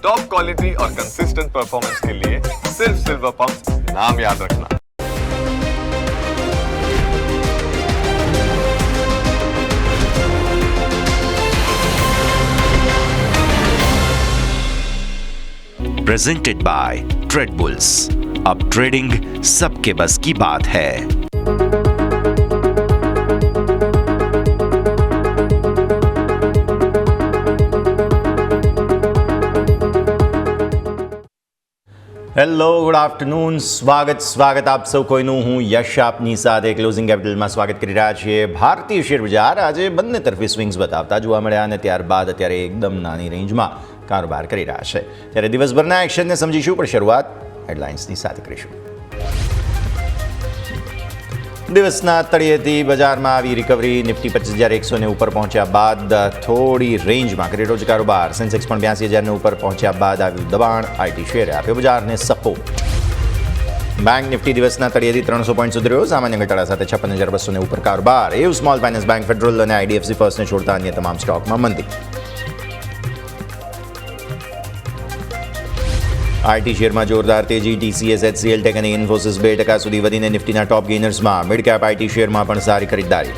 Top quality और consistent performance के लिए सिर्फ सिल्वर पंप नाम याद रखना। Presented by trade bulls. अब ट्रेडिंग सबके बस की बात है। હેલો, ગુડ આફ્ટરનૂન, સ્વાગત આપ સૌ કોઈનું. હું યશ આપની સાથે ક્લોઝિંગ કેપિટલમાં સ્વાગત કરી રહ્યા છીએ. ભારતીય શેર બજાર આજે બંને તરફી સ્વિંગ્સ બતાવતા જોવા મળ્યા અને ત્યારબાદ અત્યારે એકદમ નાની રેન્જમાં કારોબાર કરી રહ્યા છે. ત્યારે દિવસભરના એક્શનને સમજીશું, પણ શરૂઆત હેડલાઇન્સની સાથે કરીશું. દિવસના તળિયેથી બજારમાં આવી રિકવરી. નિફ્ટી 25,100 ઉપર પહોંચ્યા બાદ થોડી રેન્જમાં કરી રોજ કારોબાર. સેન્સેક્સ પણ 82,000 ઉપર પહોંચ્યા બાદ આવ્યું દબાણ. આઈટી શેરે આપ્યો બજારને સપોર્ટ. બેંક નિફ્ટી દિવસના તળિયેથી 300 પોઈન્ટ સુધર્યો. સામાન્ય ઘટાડા સાથે 56,200 ઉપર કારોબાર. એવું સ્મોલ ફાઇનાન્સ બેંક, ફેડરલ અને આઈડીએફસી ફર્સ્ટને છોડતા અન્ય તમામ સ્ટોકમાં મંદી. આઈટી શેરમાં જોરદાર તેજી. ટીસીએસ, એચસીએલ ટેક અને ઇન્ફોસિસ 2% સુધી વધીને નિફ્ટીના ટોપ ગેઇનર્સમાં. મિડ કેપ આઈટી શેરમાં પણ સારી ખરીદદારી.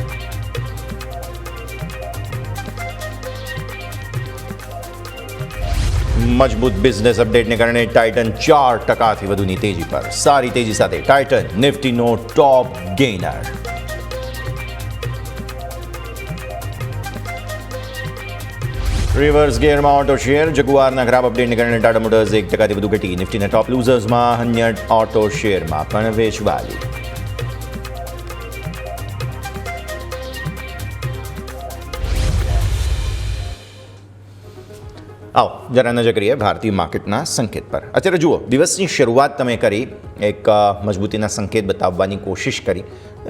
મજબૂત બિઝનેસ અપડેટને કારણે ટાઇટન 4%થી વધુની તેજી પર. સારી તેજી સાથે ટાઇટન નિફ્ટીનો ટોપ ગેઇનર. રિવર્સ ગિયરમાં ઓટો શેર. જગુઆરના ખરાબ અપડેટને કારણે ટાટા મોટર્સ 1%થી વધુ ઘટી. નિફ્ટીના ટોપ લૂઝર્સમાં. અન્ય ઓટો શેરમાં પણ વેચવાલી. આવો જરા નજર કરીએ ભારતીય માર્કેટના સંકેત પર. અત્યારે જુઓ, દિવસની શરૂઆત તમે કરી, એક મજબૂતીના સંકેત બતાવવાની કોશિશ કરી,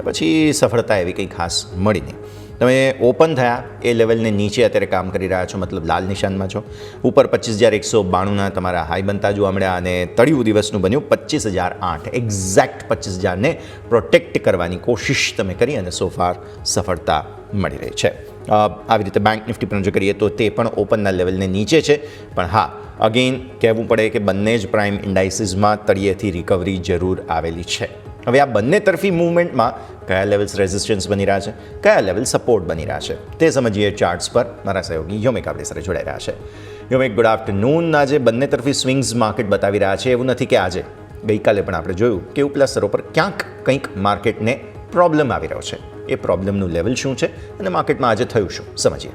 પછી સફળતા એવી કંઈ ખાસ મળી નહીં. તમે ઓપન થયા એ લેવલને નીચે અત્યારે કામ કરી રહ્યા છો, મતલબ લાલ નિશાનમાં છો. ઉપર 25,192ના તમારા હાઈ બનતા જોવા મળ્યા અને તળિયું દિવસનું બન્યું 25,008. એક્ઝેક્ટ 25,000ને પ્રોટેક્ટ કરવાની કોશિશ તમે કરી અને સોફાર સફળતા મળી રહી છે. આવી રીતે બેંક નિફ્ટી પર જો કરીએ તો તે પણ ઓપનના લેવલને નીચે છે. પણ હા, અગેન કહેવું પડે કે બંને જ પ્રાઇમ ઇન્ડાઇસીસમાં તળિયેથી રિકવરી જરૂર આવેલી છે. હવે આ બંને તરફી મૂવમેન્ટમાં કયા લેવલ્સ રેઝિસ્ટન્સ બની રહ્યા છે, કયા લેવલ સપોર્ટ બની રહ્યા છે, તે સમજીએ ચાર્ટ્સ પર. મારા સહયોગી યોમિક આપણી સાથે જોડાઈ રહ્યા છે. યોમિક, ગુડ આફ્ટરનૂન. આજે બંને તરફી સ્વિંગ્સ માર્કેટ બતાવી રહ્યા છે. એવું નથી કે આજે, ગઈકાલે પણ આપણે જોયું કે ઉપલા સ્તરો પર ક્યાંક કંઈક માર્કેટને પ્રોબ્લેમ આવી રહ્યો છે. એ પ્રોબ્લેમનું લેવલ શું છે અને માર્કેટમાં આજે થયું શું, સમજીએ.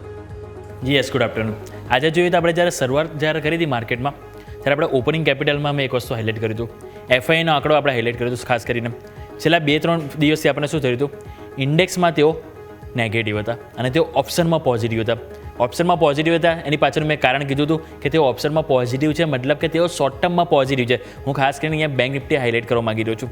Yes, good afternoon. આજે જોઈએ તો આપણે જ્યારે શરૂઆત કરી હતી માર્કેટમાં, ત્યારે આપણે ઓપનિંગ કેપિટલમાં મેં એક વસ્તુ હાઇલાઇટ કર્યું હતું. એફઆઈનો આંકડો આપણે હાઇલાઇટ કર્યું હતું. ખાસ કરીને છેલ્લા 2-3 દિવસથી આપણે શું થયું હતું, ઇન્ડેક્સમાં તેઓ નેગેટિવ હતા અને તેઓ ઓપ્શનમાં પોઝિટિવ હતા. ઓપ્શનમાં પોઝિટિવ હતા એની પાછળનું મેં કારણ કીધું હતું કે તેઓ ઓપ્શનમાં પોઝિટિવ છે, મતલબ કે તેઓ શોર્ટ ટર્મમાં પોઝિટિવ છે. હું ખાસ કરીને અહીંયા બેંક નિફ્ટી હાઇલાઇટ કરવા માગી રહ્યો છું.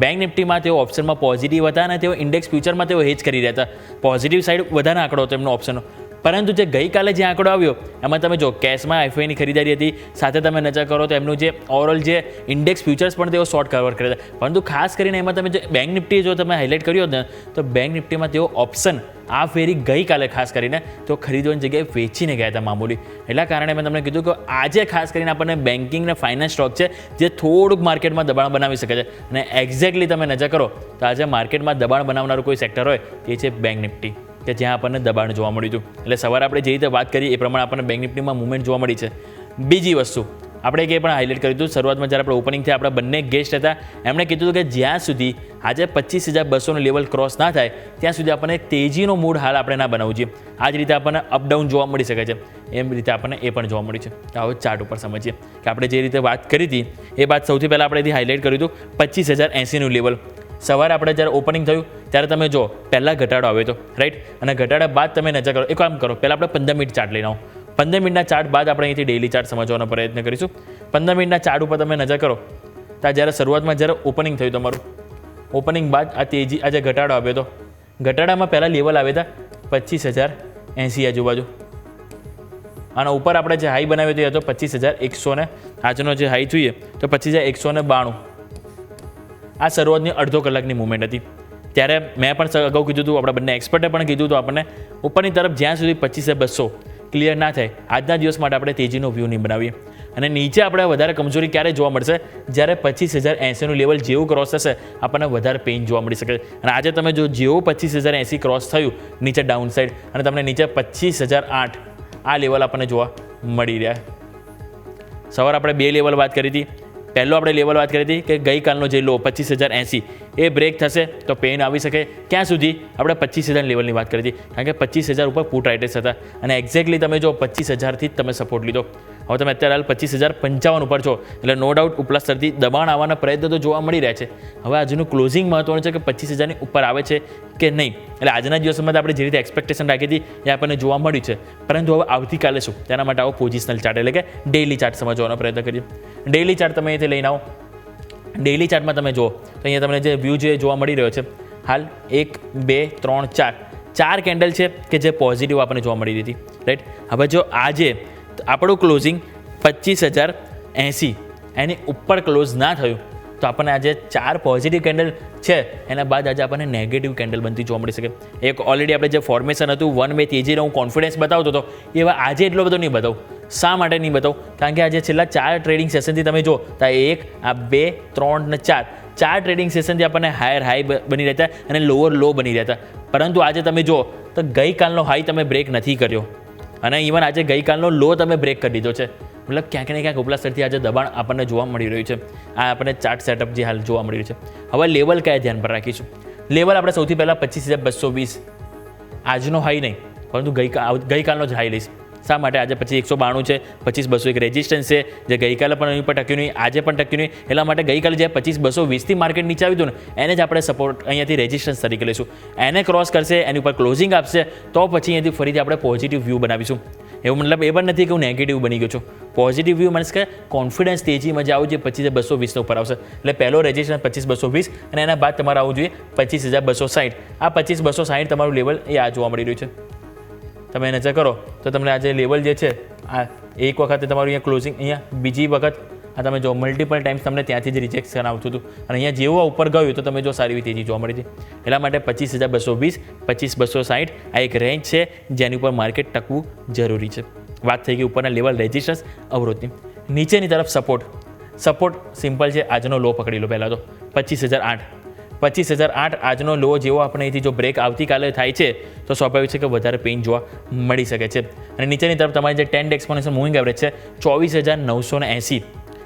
બેંક નિફ્ટીમાં તેઓ ઓપ્શનમાં પોઝિટિવ હતા અને તેઓ ઇન્ડેક્સ ફ્યુચરમાં તેઓ હેજ કરી રહ્યા હતા. પોઝિટિવ સાઇડ વધારે આંકડો હતો એમનો ઓપ્શનનો. પરંતુ જે ગઈકાલે જે આંકડો આવ્યો એમાં તમે જો કેશમાં એફઆઈની ખરીદારી હતી, સાથે તમે નજર કરો તો એમનું જે ઓવરઓલ જે ઇન્ડેક્સ ફ્યુચર્સ પણ તેઓ શોર્ટ કવર કર્યા હતા. પરંતુ ખાસ કરીને એમાં તમે જે બેંક નિફ્ટી જો તમે હાઇલાઇટ કર્યો ને, તો બેંક નિફ્ટીમાં તેઓ ઓપ્શન આ ફેરી ગઈકાલે ખાસ કરીને તો ખરીદવાની જગ્યાએ વેચીને ગયા હતા મામૂલી. એટલા કારણે મેં તમને કીધું કે આજે ખાસ કરીને આપણને બેન્કિંગ અને ફાઇનાન્સ સ્ટોક છે જે થોડુંક માર્કેટમાં દબાણ બનાવી શકે છે. અને એક્ઝેક્ટલી તમે નજર કરો તો આજે માર્કેટમાં દબાણ બનાવનારું કોઈ સેક્ટર હોય તે છે બેંક નિફ્ટી, કે જ્યાં આપણને દબાણ જોવા મળ્યું હતું. એટલે સવારે આપણે જે રીતે વાત કરી એ પ્રમાણે આપણને બેંક નિફ્ટીમાં મુવમેન્ટ જોવા મળી છે. બીજી વસ્તુ આપણે એ પણ હાઇલાઇટ કર્યું હતું શરૂઆતમાં જ્યારે આપણે ઓપનિંગ થયા, આપણા બંને ગેસ્ટ હતા, એમણે કીધું હતું કે જ્યાં સુધી આજે 25,200નો લેવલ ક્રોસ ના થાય ત્યાં સુધી આપણને તેજીનો મૂડ હાલ આપણે ના બનાવવું જોઈએ. આ જ રીતે આપણને અપડાઉન જોવા મળી શકે છે, એમ રીતે આપણને એ પણ જોવા મળી છે. તો હવે ચાર્ટ ઉપર સમજીએ કે આપણે જે રીતે વાત કરી હતી એ વાત સૌથી પહેલાં આપણે હાઇલાઇટ કર્યું હતું 25,080નું લેવલ. સવારે આપણે જ્યારે ઓપનિંગ થયું ત્યારે તમે જો પહેલાં ઘટાડો આવ્યો હતો, રાઈટ, અને ઘટાડા બાદ તમે નજર કરો, એક કામ કરો, પહેલાં આપણે 15 મિનિટ ચાર્ટ લઈને આવો. 15 મિનિટના ચાર્ટ બાદ આપણે અહીંથી ડેઇલી ચાર્ટ સમજવાનો પ્રયત્ન કરીશું. 15 મિનિટના ચાર્ટ ઉપર તમે નજર કરો તો જ્યારે શરૂઆતમાં જ્યારે ઓપનિંગ થયું તમારું, ઓપનિંગ બાદ આ તેજી આજે ઘટાડો આવ્યો હતો. ઘટાડામાં પહેલાં લેવલ આવ્યા હતા 25,080 આજુબાજુ. આના ઉપર આપણે જે હાઈ બનાવ્યો હતો એ હતો 25,100 ને આજનો જે હાઈ જોઈએ તો 25,192. આ શરૂઆતની અડધો કલાકની મૂવમેન્ટ હતી. ત્યારે મેં પણ અગાઉ કીધું હતું, આપણા બંને એક્સપર્ટે પણ કીધું હતું આપણને, ઉપરની તરફ જ્યાં સુધી 25,200 ક્લિયર ના થાય આજના દિવસ માટે આપણે તેજીનો વ્યૂ નહીં બનાવીએ. અને નીચે આપણે વધારે કમજોરી ક્યારે જોવા મળશે, જ્યારે 25,080નું લેવલ જેવું ક્રોસ થશે આપણને વધારે પેઇન જોવા મળી શકે. અને આજે તમે જો જેવું 25,080 ક્રોસ થયું નીચે ડાઉન સાઈડ અને તમને નીચે 25,008 આ લેવલ આપણને જોવા મળી રહ્યા. સવારે આપણે 2 લેવલ વાત કરી હતી. પહેલો આપણે લેવલ વાત કરી હતી કે ગઈકાલનો જે લો 25,080 એ બ્રેક થશે તો પેઇન આવી શકે. ક્યાં સુધી? આપણે 25,000 લેવલની વાત કરી હતી, કારણ કે 25,000 ઉપર પુટ રાઇટર્સ હતા અને એક્ઝેક્ટલી તમે જો 25,000થી જ તમે સપોર્ટ લીધો. હવે તમે અત્યારે હાલ 25,055 ઉપર છો, એટલે નો ડાઉટ ઉપલા સ્તરથી દબાણ આવવાના પ્રયત્નો તો જોવા મળી રહ્યા છે. હવે આજનું ક્લોઝિંગ મહત્વનું છે કે 25,000ની ઉપર આવે છે કે નહીં. એટલે આજના દિવસોમાં આપણે જે રીતે એક્સપેક્ટેશન રાખી હતી એ આપણને જોવા મળ્યું છે. પરંતુ હવે આવતીકાલે શું, તેના માટે આવો પોઝિશનલ ચાર્ટ એટલે કે ડેઇલી ચાર્ટ સમજવાનો પ્રયત્ન કરીએ. ડેઇલી ચાર્ટ તમે અહીંથી લઈને આવો. ડેઇલી ચાર્ટમાં તમે જુઓ તો અહીંયા તમને જે વ્યૂ જે જોવા મળી રહ્યો છે હાલ 1 2 3 4 કેન્ડલ છે કે જે પોઝિટિવ આપણને જોવા મળી રહી હતી, રાઈટ. હવે જો આજે આપણું ક્લોઝિંગ 25,080 એની ઉપર ક્લોઝ ના થયું તો આપણને આજે 4 પોઝિટિવ કેન્ડલ છે, એના બાદ આજે આપણને નેગેટિવ કેન્ડલ બનતી જોવા મળી શકે. એક ઓલરેડી આપણે જે ફોર્મેશન હતું 1 વે તેજીનો હું કોન્ફિડન્સ બતાવતો હતો એવા આજે એટલો બધો નહીં બતાવું. શા માટે નહીં બતાવું? કારણ કે આજે છેલ્લા 4 ટ્રેડિંગ સેશનથી તમે જો તો 1 2 3 અને 4 ટ્રેડિંગ સેશનથી આપણને હાયર હાઈ બની રહેતા અને લોઅર લો બની રહેતા. પરંતુ આજે તમે જો તો ગઈકાલનો હાઈ તમે બ્રેક નથી કર્યો અને ઇવન આજે ગઈકાલનો લો તમે બ્રેક કરી દીધો છે. મતલબ ક્યાંક ને ક્યાંક ઉપલા સ્તરથી આજે દબાણ આપણને જોવા મળી રહ્યું છે. આ આપણને ચાર્ટ સેટઅપ જે હાલ જોવા મળી રહ્યું છે. હવે લેવલ કયા ધ્યાન પર રાખીશું? લેવલ આપણે સૌથી પહેલાં 25,220 આજનો હાઈ નહીં પરંતુ ગઈકાલનો જ હાઈ લઈશ. શા માટે? આજે પછી 192 છે, 25,200 એક રેઝિસ્ટન્સ છે જે ગઈકાલે પણ અહીં પર ટક્યું નહીં, આજે પણ ટક્યું નહીં. એટલા માટે ગઈકાલે જે 25,220થી માર્કેટ નીચે આવ્યું હતું ને એને જ આપણે સપોર્ટ અહીંયાથી રેઝિસ્ટન્સ તરીકે લઈશું. એને ક્રોસ કરશે, એની ઉપર ક્લોઝિંગ આપશે તો પછી અહીંયાથી ફરીથી આપણે પોઝિટિવ વ્યૂ બનાવીશું. એવું મતલબ એ પણ નથી કે હું નેગેટિવ બની ગયો છું. પોઝિટિવ વ્યૂ મીન્સ કે કોન્ફિડન્સ તેજીમાં જે આવું જોઈએ 25,220 ઉપર આવશે. એટલે પહેલો રેઝિસ્ટન્સ 25,220 અને એના બાદ તમારે આવવું જોઈએ 25,260. આ 25,260 તમારું લેવલ એ આ જોવા મળી રહ્યું છે. તમે નજર કરો તો તમને આજે લેવલ જે છે આ એક વખતે તમારું અહીંયા ક્લોઝિંગ, અહીંયા બીજી વખત આ તમે જો મલ્ટિપલ ટાઈમ્સ તમને ત્યાંથી જ રિજેક્શન આવતું હતું અને અહીંયા જેવું ઉપર ગયું તો તમે જો સારી એવી તેજી જોવા મળી હતી. એટલા માટે 25,220 25,260 આ એક રેન્જ છે જેની ઉપર માર્કેટ ટકવું જરૂરી છે. વાત થઈ ગઈ ઉપરના લેવલ રેઝિસ્ટન્સ અવરોધની. નીચેની તરફ સપોર્ટ સિમ્પલ છે. આજનો લો પકડી લો પહેલાં તો 25,008 આજનો લો જેવો આપણે અહીંથી જો બ્રેક આવતીકાલે થાય છે તો સ્વાભાવિક છે કે વધારે પેઇન જોવા મળી શકે છે. અને નીચેની તરફ તમારી જે 10 એક્સપોનેન્શિયલ મૂવિંગ એવરેજ છે 24,980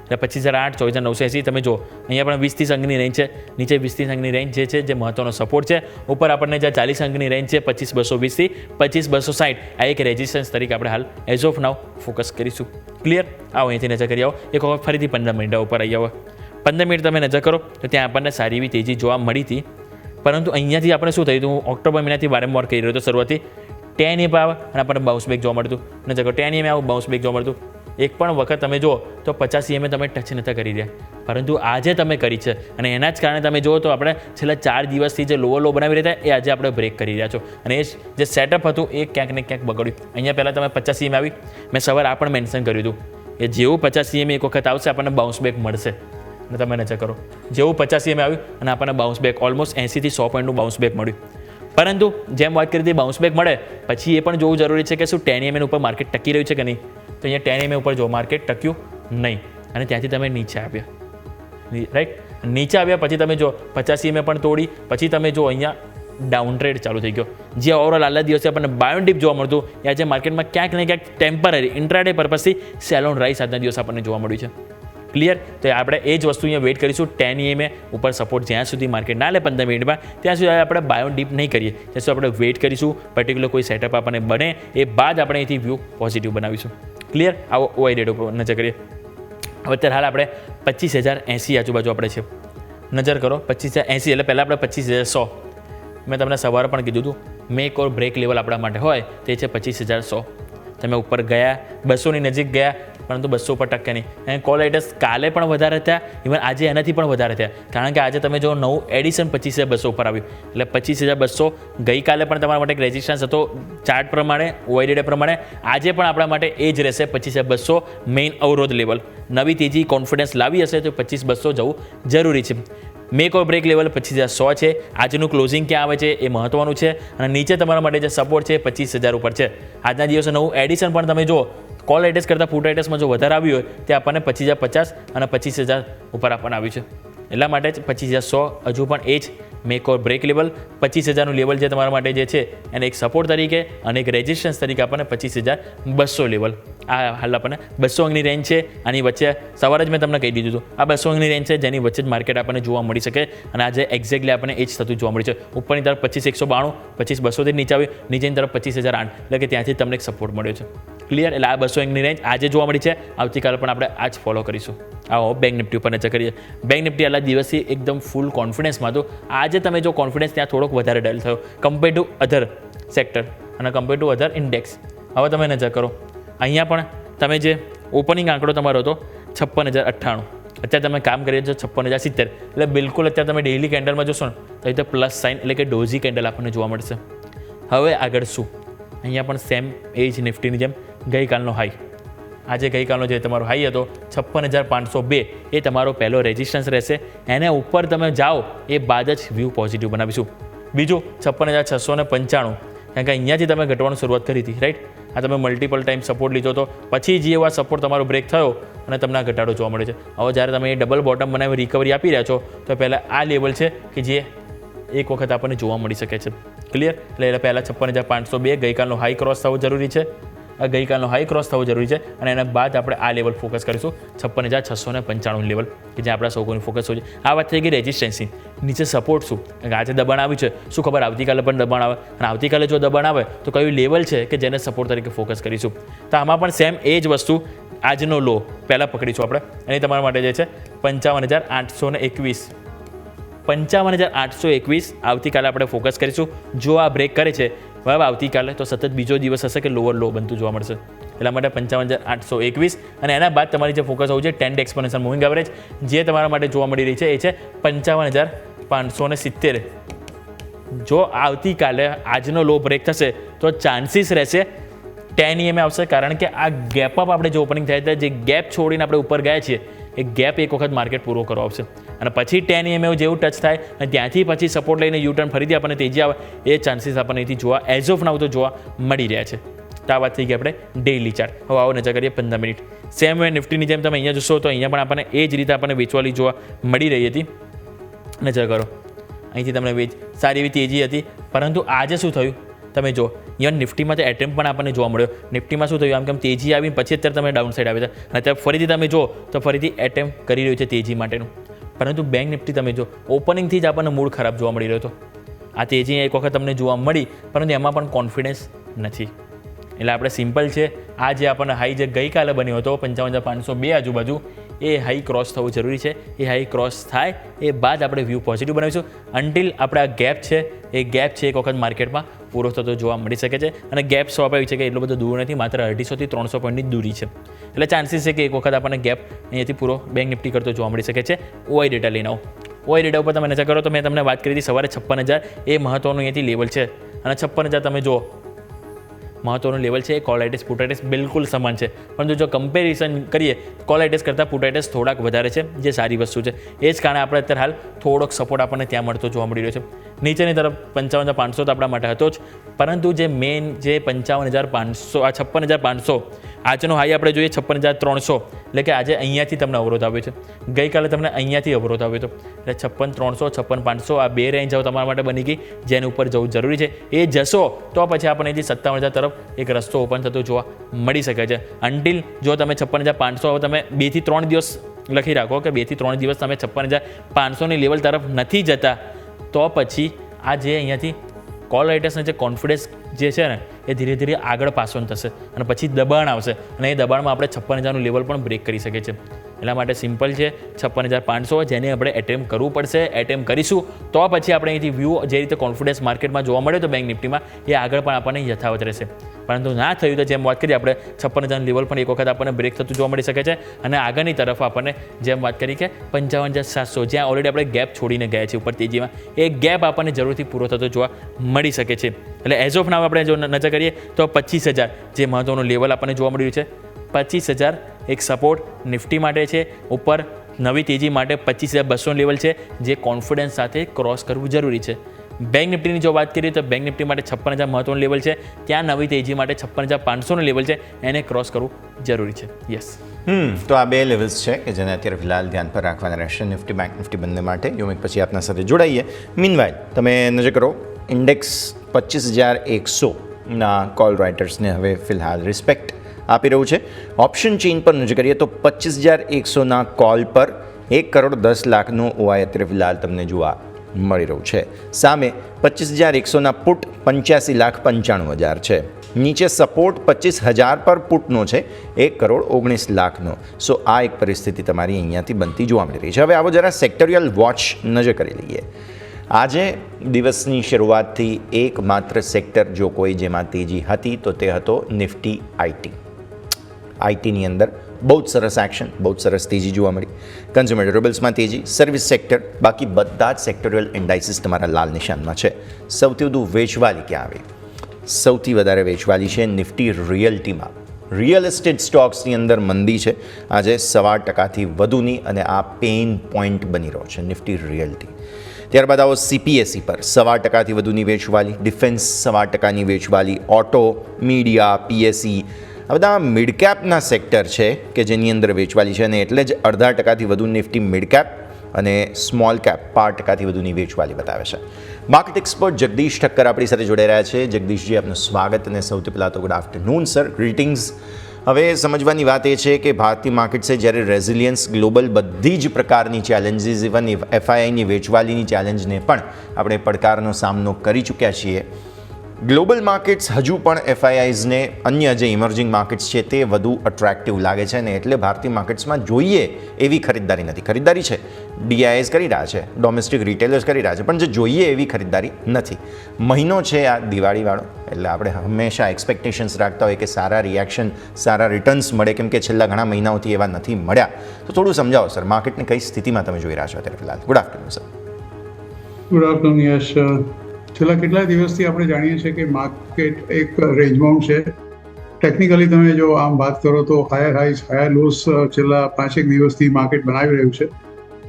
એટલે 25,008 24,980 તમે જો અહીંયા પણ 20-30 અંકની રેન્જ છે, નીચે 20-30 અંકની રેન્જ જે છે જે મહત્વનો સપોર્ટ છે. ઉપર આપણને જે 40 અંકની રેન્જ છે 25,220થી 25,260 આ એક રેઝિસ્ટન્સ તરીકે આપણે હાલ એઝ ઓફ નાવ ફોકસ કરીશું. ક્લિયર? આવો અહીંથી નજર કરી આવો. એક વખત ફરીથી 15 મિનિટ ઉપર આવી આવો. 15 મિનિટ તમે નજર કરો તો ત્યાં આપણને સારી એવી તેજી જોવા મળી હતી. પરંતુ અહીંયાથી આપણે શું થયું હતું, હું ઓક્ટોબર મહિનાથી વારંવાર કહી રહ્યો હતો શરૂઆતથી 10 EM આવે અને આપણને બાઉન્સ બેક જોવા મળતું. નજર કરો 10 EM આવું બાઉન્સ બેક જોવા મળતું. એક પણ વખત તમે જુઓ તો 50 EM તમે ટચ નથી કરી રહ્યા, પરંતુ આજે તમે કરી છે અને એના જ કારણે તમે જુઓ તો આપણે છેલ્લા 4 દિવસથી જે લો બનાવી રહ્યા હતા એ આજે આપણે બ્રેક કરી રહ્યા છો અને એ જે સેટઅપ હતું એ ક્યાંક ને ક્યાંક બગડ્યું. અહીંયા પહેલાં તમે 50 EM આવી, મેં સવારે આ પણ મેન્શન કર્યું હતું કે જેવું 50 EM એક વખત આવશે આપણને બાઉન્સ બેક મળશે. અને તમે નજર કરો જેવું 50 EM આવ્યું અને આપણને બાઉન્સ બેક ઓલમોસ્ટ 80 થી 100 પોઈન્ટનું બાઉન્સ બેક મળ્યું. પરંતુ જેમ વાત કરી હતી બાઉન્સ બેક મળે પછી એ પણ જોવું જરૂરી છે કે શું 10 EM ઉપર માર્કેટ ટકી રહ્યું છે કે નહીં. તો અહીંયા 10 EM ઉપર જો માર્કેટ ટક્યું નહીં અને ત્યાંથી તમે નીચે આવ્યા, રાઈટ. નીચે આવ્યા પછી તમે જો 50 EM પણ તોડી પછી તમે જો અહીંયા ડાઉન ટ્રેડ ચાલુ થઈ ગયો. જે ઓવરઓલ આટલા દિવસે આપણને બાયોન ડીપ જોવા મળતું એ આજે માર્કેટમાં ક્યાંક ને ક્યાંક ટેમ્પરરી ઇન્ટ્રાડે પર્પઝથી સેલોન રાઈસ આજના દિવસે આપણને જોવા મળ્યું છે. ક્લિયર? તો આપણે એ જ વસ્તુ અહીંયા વેઇટ કરીશું. 10 EM ઉપર સપોર્ટ જ્યાં સુધી માર્કેટ ના લે 15 મિનિટમાં ત્યાં સુધી આપણે બાયોન ડીપ નહીં કરીએ, ત્યાં સુધી આપણે વેઇટ કરીશું. પર્ટિક્યુલર કોઈ સેટઅપ આપણને બને એ બાદ આપણે અહીંથી વ્યૂ પોઝિટિવ બનાવીશું. ક્લિયર? આવો ઓઆઈ રેટ ઉપર નજર કરીએ. હવે અત્યારે હાલ આપણે 25,080 આજુબાજુ આપણે છે. નજર કરો 25,080 એટલે પહેલાં આપણે 25,100 મેં તમને સવારે પણ કીધું હતું મેક ઓર બ્રેક લેવલ આપણા માટે હોય તે છે 25,100. તમે ઉપર ગયા 200ની નજીક ગયા પરંતુ 200 ઉપર ટક્યા નહીં. અને કોલ રાઇટર્સ કાલે પણ વધારે થયા, ઇવન આજે એનાથી પણ વધારે થયા. કારણ કે આજે તમે જો નવું એડિશન 25,200 ઉપર આવ્યું એટલે 25,200 ગઈકાલે પણ તમારા માટે એક રેઝિસ્ટન્સ હતો ચાર્ટ પ્રમાણે ઓઆઈડી પ્રમાણે. આજે પણ આપણા માટે એ જ રહેશે 25,200 મેઇન અવરોધ લેવલ. નવી તેજી કોન્ફિડન્સ લાવી હશે તો 25,200 જવું જરૂરી છે. મેક ઓર બ્રેક લેવલ 25,100 છે. આજનું ક્લોઝિંગ ક્યાં આવે છે એ મહત્વનું છે અને નીચે તમારા માટે જે સપોર્ટ છે 25,000 ઉપર છે. આજના દિવસે નવું એડિશન પણ તમે જુઓ કોલ રાઇટર્સ કરતાં પુટ રાઇટર્સમાં જો વધારે આવ્યું હોય તે આપણને 25,050 અને 25,000 ઉપર આપણને આવ્યું છે. એટલા માટે જ 25,100 હજુ પણ એ જ મેક ઓર બ્રેક લેવલ. 25,000નું લેવલ છે તમારા માટે જે છે એને એક સપોર્ટ તરીકે અને એક રેઝિસ્ટન્સ તરીકે આપણને 25,200 લેવલ. આ હાલ આપણને 200 અંકની રેન્જ છે. આની વચ્ચે સવારે જ મેં તમને કહી દીધું હતું આ 200 અંકની રેન્જ છે જેની વચ્ચે જ માર્કેટ આપણને જોવા મળી શકે અને આજે એક્ઝેક્ટલી આપણને એ જ થતું જોવા મળ્યું છે. ઉપરની તરફ 25,192, 25,200થી નીચે આવ્યું, નીચેની તરફ 25,008 એટલે કે ત્યાંથી તમને એક સપોર્ટ મળ્યો છે. ક્લિયર? એટલે આ 200 અંકની રેન્જ આજે જોવા મળી છે. આવતીકાલે પણ આપણે આ જ ફોલો કરીશું. આવો બેંક નિફ્ટી ઉપર નજર કરીએ. બેંક નિફ્ટી આટલા દિવસથી એકદમ ફૂલ કોન્ફિડન્સમાં હતું. આજે તમે જો કોન્ફિડન્સ ત્યાં થોડોક વધારે ડલ થયો કમ્પેર ટુ અધર સેક્ટર અને કમ્પેર ટુ અધર ઇન્ડેક્સ. હવે તમે નજર કરો, અહીંયા પણ તમે જે ઓપનિંગ આંકડો તમારો હતો 56,098, અત્યારે તમે કામ કરી છો 56,070. એટલે બિલકુલ અત્યારે તમે ડેઇલી કેન્ડલમાં જોશો ને તો અહીં તો પ્લસ સાઇન એટલે કે ડોઝી કેન્ડલ આપણને જોવા મળશે. હવે આગળ શું? અહીંયા પણ સેમ એ જ નિફ્ટીની જેમ ગઈકાલનો હાઈ, આજે ગઈકાલનો જે તમારો હાઈ હતો 56,502 એ તમારો પહેલો રેઝિસ્ટન્સ રહેશે. એને ઉપર તમે જાઓ એ બાદ જ વ્યૂ પોઝિટિવ બનાવીશું. બીજું 56,695, કારણ કે અહીંયાથી તમે ઘટવાની શરૂઆત કરી હતી, રાઈટ? આ તમે મલ્ટિપલ ટાઈમ સપોર્ટ લીધો હતો, પછી જે એવા સપોર્ટ તમારો બ્રેક થયો અને તમને આ ઘટાડો જોવા મળે છે. હવે જ્યારે તમે એ ડબલ બોટમ બનાવી રિકવરી આપી રહ્યા છો તો પહેલાં આ લેવલ છે કે જે એક વખત આપણને જોવા મળી શકે છે. ક્લિયર? એટલે પહેલાં 56,502 ગઈકાલનો હાઈ ક્રોસ થવો જરૂરી છે. આ ગઈકાલનો હાઈ ક્રોસ થવો જરૂરી છે અને એના બાદ આપણે આ લેવલ ફોકસ કરીશું 56,695 લેવલ કે જે આપણા સૌકોની ફોકસ હોય છે. આ વાત થઈ ગઈ રેઝિસ્ટન્સની. નીચે સપોર્ટ શું? કારણ કે આજે દબાણ આવ્યું છે, શું ખબર આવતીકાલે પણ દબાણ આવે અને આવતીકાલે જો દબાણ આવે તો કયું લેવલ છે કે જેને સપોર્ટ તરીકે ફોકસ કરીશું. તો આમાં પણ સેમ એ જ વસ્તુ આજનો લો પહેલાં પકડીશું આપણે અને તમારા માટે જે છે 55,821. 55,821 આવતીકાલે આપણે ફોકસ કરીશું. જો આ બ્રેક કરે છે બરાબર આવતીકાલે તો સતત બીજો દિવસ હશે કે લોઅર લો બનતું જોવા મળશે. એટલા માટે 55,821 અને એના બાદ તમારી જે ફોકસ હોવું છે 10 ડે એક્સપોનેન્શિયલ મૂવિંગ એવરેજ જે તમારા માટે જોવા મળી રહી છે એ છે 55,570. જો આવતીકાલે આજનો લો બ્રેક થશે તો ચાન્સીસ રહેશે 10 EMA આવશે, કારણ કે આ ગેપ અપ આપણે જે ઓપનિંગ થયા હતા જે ગેપ છોડીને આપણે ઉપર ગયા છીએ એ ગેપ એક વખત માર્કેટ પૂરો કરવા આવશે અને પછી 10 EMA જેવું ટચ થાય અને ત્યાંથી પછી સપોર્ટ લઈને યુટર્ન ફરીથી આપણને તેજી આવે એ ચાન્સીસ આપણને અહીંથી જોવા એઝ ઓફ નાઉ તો જોવા મળી રહ્યા છે. તો આ વાત થઈ ગઈ આપણે ડેઇલી ચાર્ટ. હવે આવો નજર કરીએ 15 મિનિટ. સેમ વે નિફ્ટીની જેમ તમે અહીંયા જોશો તો અહીંયા પણ આપણને એ જ રીતે આપણને વેચવાલી જોવા મળી રહી હતી. નજર કરો, અહીંથી તમને સારી એવી તેજી હતી, પરંતુ આજે શું થયું તમે જો ઇવન નિફ્ટીમાં તો એટેમ્પ પણ આપણને જોવા મળ્યો. નિફ્ટીમાં શું થયું આમ કેમ તેજી આવીને પછી અત્યારે તમે ડાઉન સાઈડ આવે છે અને અત્યારે ફરીથી તમે જો તો ફરીથી એટેમ્પ કરી રહ્યું છે તેજી માટેનું. પરંતુ બેંક નિફ્ટી તમે જો ઓપનિંગથી જ આપણને મૂડ ખરાબ જોવા મળી રહ્યો હતો. આ તેજી એક વખત તમને જોવા મળી પરંતુ એમાં પણ કોન્ફિડન્સ નથી. એટલે આપણે સિમ્પલ છે આ જે આપણને હાઈ જે ગઈકાલે બન્યો હતો 55,502 આજુબાજુ એ હાઈ ક્રોસ થવું જરૂરી છે. એ હાઈ ક્રોસ થાય એ બાદ આપણે વ્યૂ પોઝિટિવ બનાવીશું. અન્ટિલ આપણે આ ગેપ છે એ ગેપ છે એક વખત માર્કેટમાં પૂરો થતો જોવા મળી શકે છે અને ગેપ સ્વાભાવિક છે કે એટલો બધો દૂર નથી, માત્ર 250 થી 300 પોઈન્ટની દૂરી છે. એટલે ચાન્સીસ છે કે એક વખત આપણને ગેપ અહીંયાથી પૂરો બેંક નિફ્ટી કરતો જોવા મળી શકે છે. ઓઆઈ ડેટા લઈને આવો. ઓઆઈ ડેટા ઉપર તમે નજર કરો તો મેં તમને વાત કરી હતી સવારે 56,000 એ મહત્વનું અહીંયાથી લેવલ છે અને 56,000 તમે જુઓ મહત્વનું લેવલ છે. કોલ રાઇટર્સ પુટ રાઇટર્સ બિલકુલ સમાન છે, પરંતુ જો કમ્પેરિઝન કરીએ કોલ રાઇટર્સ કરતાં પુટ રાઇટર્સ થોડાક વધારે છે જે સારી વસ્તુ છે. એ જ કારણે આપણે અત્યારે હાલ થોડોક સપોર્ટ આપણને ત્યાં મળતો જોવા મળી રહ્યો છે. નીચેની તરફ 55,500 તો આપણા માટે હતો જ, પરંતુ જે મેઇન જે 55,500 આ 56,500 આજનો હાઈ આપણે જોઈએ 56,300 એટલે કે આજે અહીંયાથી તમને અવરોધ આવ્યો છે. ગઈકાલે તમને અહીંયાથી અવરોધ આવ્યો હતો એટલે 56,300 56,500 આ બે રેન્જ હવે તમારા માટે બની ગઈ જેની ઉપર જવું જરૂરી છે. એ જશો તો પછી આપણે અહીંથી 57,000 તરફ એક રસ્તો ઓપન થતો જોવા મળી શકે છે. અન્ટિલ જો તમે 56,500 હવે તમે 2 થી 3 દિવસ લખી રાખો કે 2 થી 3 દિવસ તમે 56,500ની લેવલ તરફ નથી જતા તો પછી આ જે અહીંયાથી કોલ રાઇટર્સને જે કોન્ફિડન્સ જે છે ને એ ધીરે ધીરે આગળ પાસોન થશે અને પછી દબાણ આવશે અને એ દબાણમાં આપણે 56,000નું લેવલ પણ બ્રેક કરી શકે છે. એટલા માટે સિમ્પલ છે 56,500 જેને આપણે એટેમ્પ કરવું પડશે. એટેમ્પ કરીશું તો પછી આપણે અહીંથી વ્યૂ જે રીતે કોન્ફિડન્સ માર્કેટમાં જોવા મળ્યો તો બેંક નિફ્ટીમાં એ આગળ પણ આપણને યથાવત રહેશે. પરંતુ ના થયું તો જેમ વાત કરીએ આપણે 56,000 લેવલ પણ એક વખત આપણને બ્રેક થતું જોવા મળી શકે છે અને આગળની તરફ આપણને જેમ વાત કરી કે 55,700 જ્યાં ઓલરેડી આપણે ગેપ છોડીને ગયા છીએ ઉપર તેજીમાં એ ગેપ આપણને જરૂરથી પૂરો થતો જોવા મળી શકે છે. એટલે એઝ ઓફ નાવ આપણે જો નજર કરીએ તો 25,000 જે મહત્વનું લેવલ આપણને જોવા મળી રહ્યું છે. 25,000 એક સપોર્ટ નિફ્ટી માટે છે. ઉપર નવી તેજી માટે 25,200 લેવલ છે જે કોન્ફિડન્સ સાથે ક્રોસ કરવું જરૂરી છે. બેંક નિફ્ટીની જો વાત કરીએ તો બેંક નિફ્ટી માટે 56,000 મહત્વનું લેવલ છે. ત્યાં નવી તેજી માટે 56,500નું લેવલ છે, એને ક્રોસ કરવું જરૂરી છે. યસ, તો આ બે લેવલ્સ છે કે જેને અત્યારે ફિલહાલ ધ્યાન પર રાખવાના રહેશે નિફ્ટી બેંક નિફ્ટી બંને માટે. યુમિક પછી આપના સાથે જોડાઈએ. મીનવાઇલ તમે નજર કરો, ઇન્ડેક્સ 25,100ના કોલ રાઇટર્સને હવે ફિલહાલ રિસ્પેક્ટ આપી રહ્યું છે. ઓપ્શન ચેઇન પર નજર કરીએ તો 25,100ના કોલ પર 1,10,00,000નું ઓઆઈ અત્યારે ફિલહાલ તમને જોવા મળી રહ્યું છે. સામે 25,100ના પુટ 85,95,000 છે. નીચે સપોર્ટ 25,000 પર પુટનો છે 1,19,00,000નો. સો આ એક પરિસ્થિતિ તમારી અહીંયાથી બનતી જોવા મળી રહી છે. હવે આવો જરા સેક્ટોરિયલ વોચ નજર કરી લઈએ. આજે દિવસની શરૂઆતથી એકમાત્ર સેક્ટર જો કોઈ જેમાં તેજી હતી તો તે હતો નિફ્ટી આઈટી. આઈટીની અંદર બહુ જ સરસ એક્શન, બહુ જ સરસ તેજી જોવા મળી. કન્ઝ્યુમર ડ્યુરેબલ્સમાં તેજી, સર્વિસ સેક્ટર, બાકી બધા જ સેક્ટોરિયલ ઇન્ડાઇસીસ તમારા લાલ નિશાનમાં છે. સૌથી વધુ વેચવાલી ક્યાં આવી? સૌથી વધારે વેચવાલી છે નિફ્ટી રિયલ્ટીમાં. રિયલ એસ્ટેટ સ્ટોક્સની અંદર મંદી છે આજે 1.25%થી વધુની, અને આ પેઇન પોઈન્ટ બની રહ્યો છે નિફ્ટી રિયલ્ટી. ત્યારબાદ આવો સીપીએસઈ પર 1.25%થી વધુની વેચવાલી, ડિફેન્સ 1% વેચવાલી, ઓટો, મીડિયા, પીએસઈ, આ બધા મિડકેપના સેક્ટર છે કે જેની અંદર વેચવાલી છે, અને એટલે જ 0.5%થી વધુ નિફ્ટી મિડકેપ અને સ્મોલ કેપ 5%થી વધુની વેચવાલી બતાવે છે. માર્કેટ એક્સપર્ટ જગદીશ ઠક્કર આપણી સાથે જોડાઈ રહ્યા છે. જગદીશજી, આપનું સ્વાગત, અને સૌથી પહેલાં તો ગુડ આફ્ટરનૂન સર, ગ્રીટિંગ્સ. હવે સમજવાની વાત એ છે કે ભારતીય માર્કેટ છે જ્યારે રેઝિલિયન્સ ગ્લોબલ બધી જ પ્રકારની ચેલેન્જીસ, ઇવન એફઆઈઆઈની વેચવાલીની ચેલેન્જને પણ આપણે પડકારનો સામનો કરી ચૂક્યા છીએ. ગ્લોબલ માર્કેટ્સ હજુ પણ એફઆઈઆઈઝને અન્ય જે ઇમર્જિંગ માર્કેટ્સ છે તે વધુ અટ્રેક્ટિવ લાગે છે, અને એટલે ભારતીય માર્કેટ્સમાં જોઈએ એવી ખરીદદારી નથી. ખરીદદારી છે, ડીઆઈએસ કરી રહ્યા છે, ડોમેસ્ટિક રિટેલર્સ કરી રહ્યા છે, પણ જે જોઈએ એવી ખરીદદારી નથી. મહિનો છે આ દિવાળીવાળો, એટલે આપણે હંમેશા એક્સપેક્ટેશન્સ રાખતા હોય કે સારા રિએક્શન, સારા રિટર્ન્સ મળે, કેમ કે છેલ્લા ઘણા મહિનાઓથી એવા નથી મળ્યા. તો થોડું સમજાવો સર, માર્કેટને કઈ સ્થિતિમાં તમે જોઈ રહ્યા છો અત્યારે ફિલહાલ? Good afternoon sir. Good afternoon Yash. છેલ્લા કેટલા દિવસથી આપણે જાણીએ છીએ કે માર્કેટ એક રેન્જબાઉન્ડ છે. ટેકનિકલી તમે જો આમ વાત કરો તો હાયર હાઈસ હાયર લોસ છેલ્લા 5-1 દિવસથી માર્કેટ બનાવી રહ્યું છે,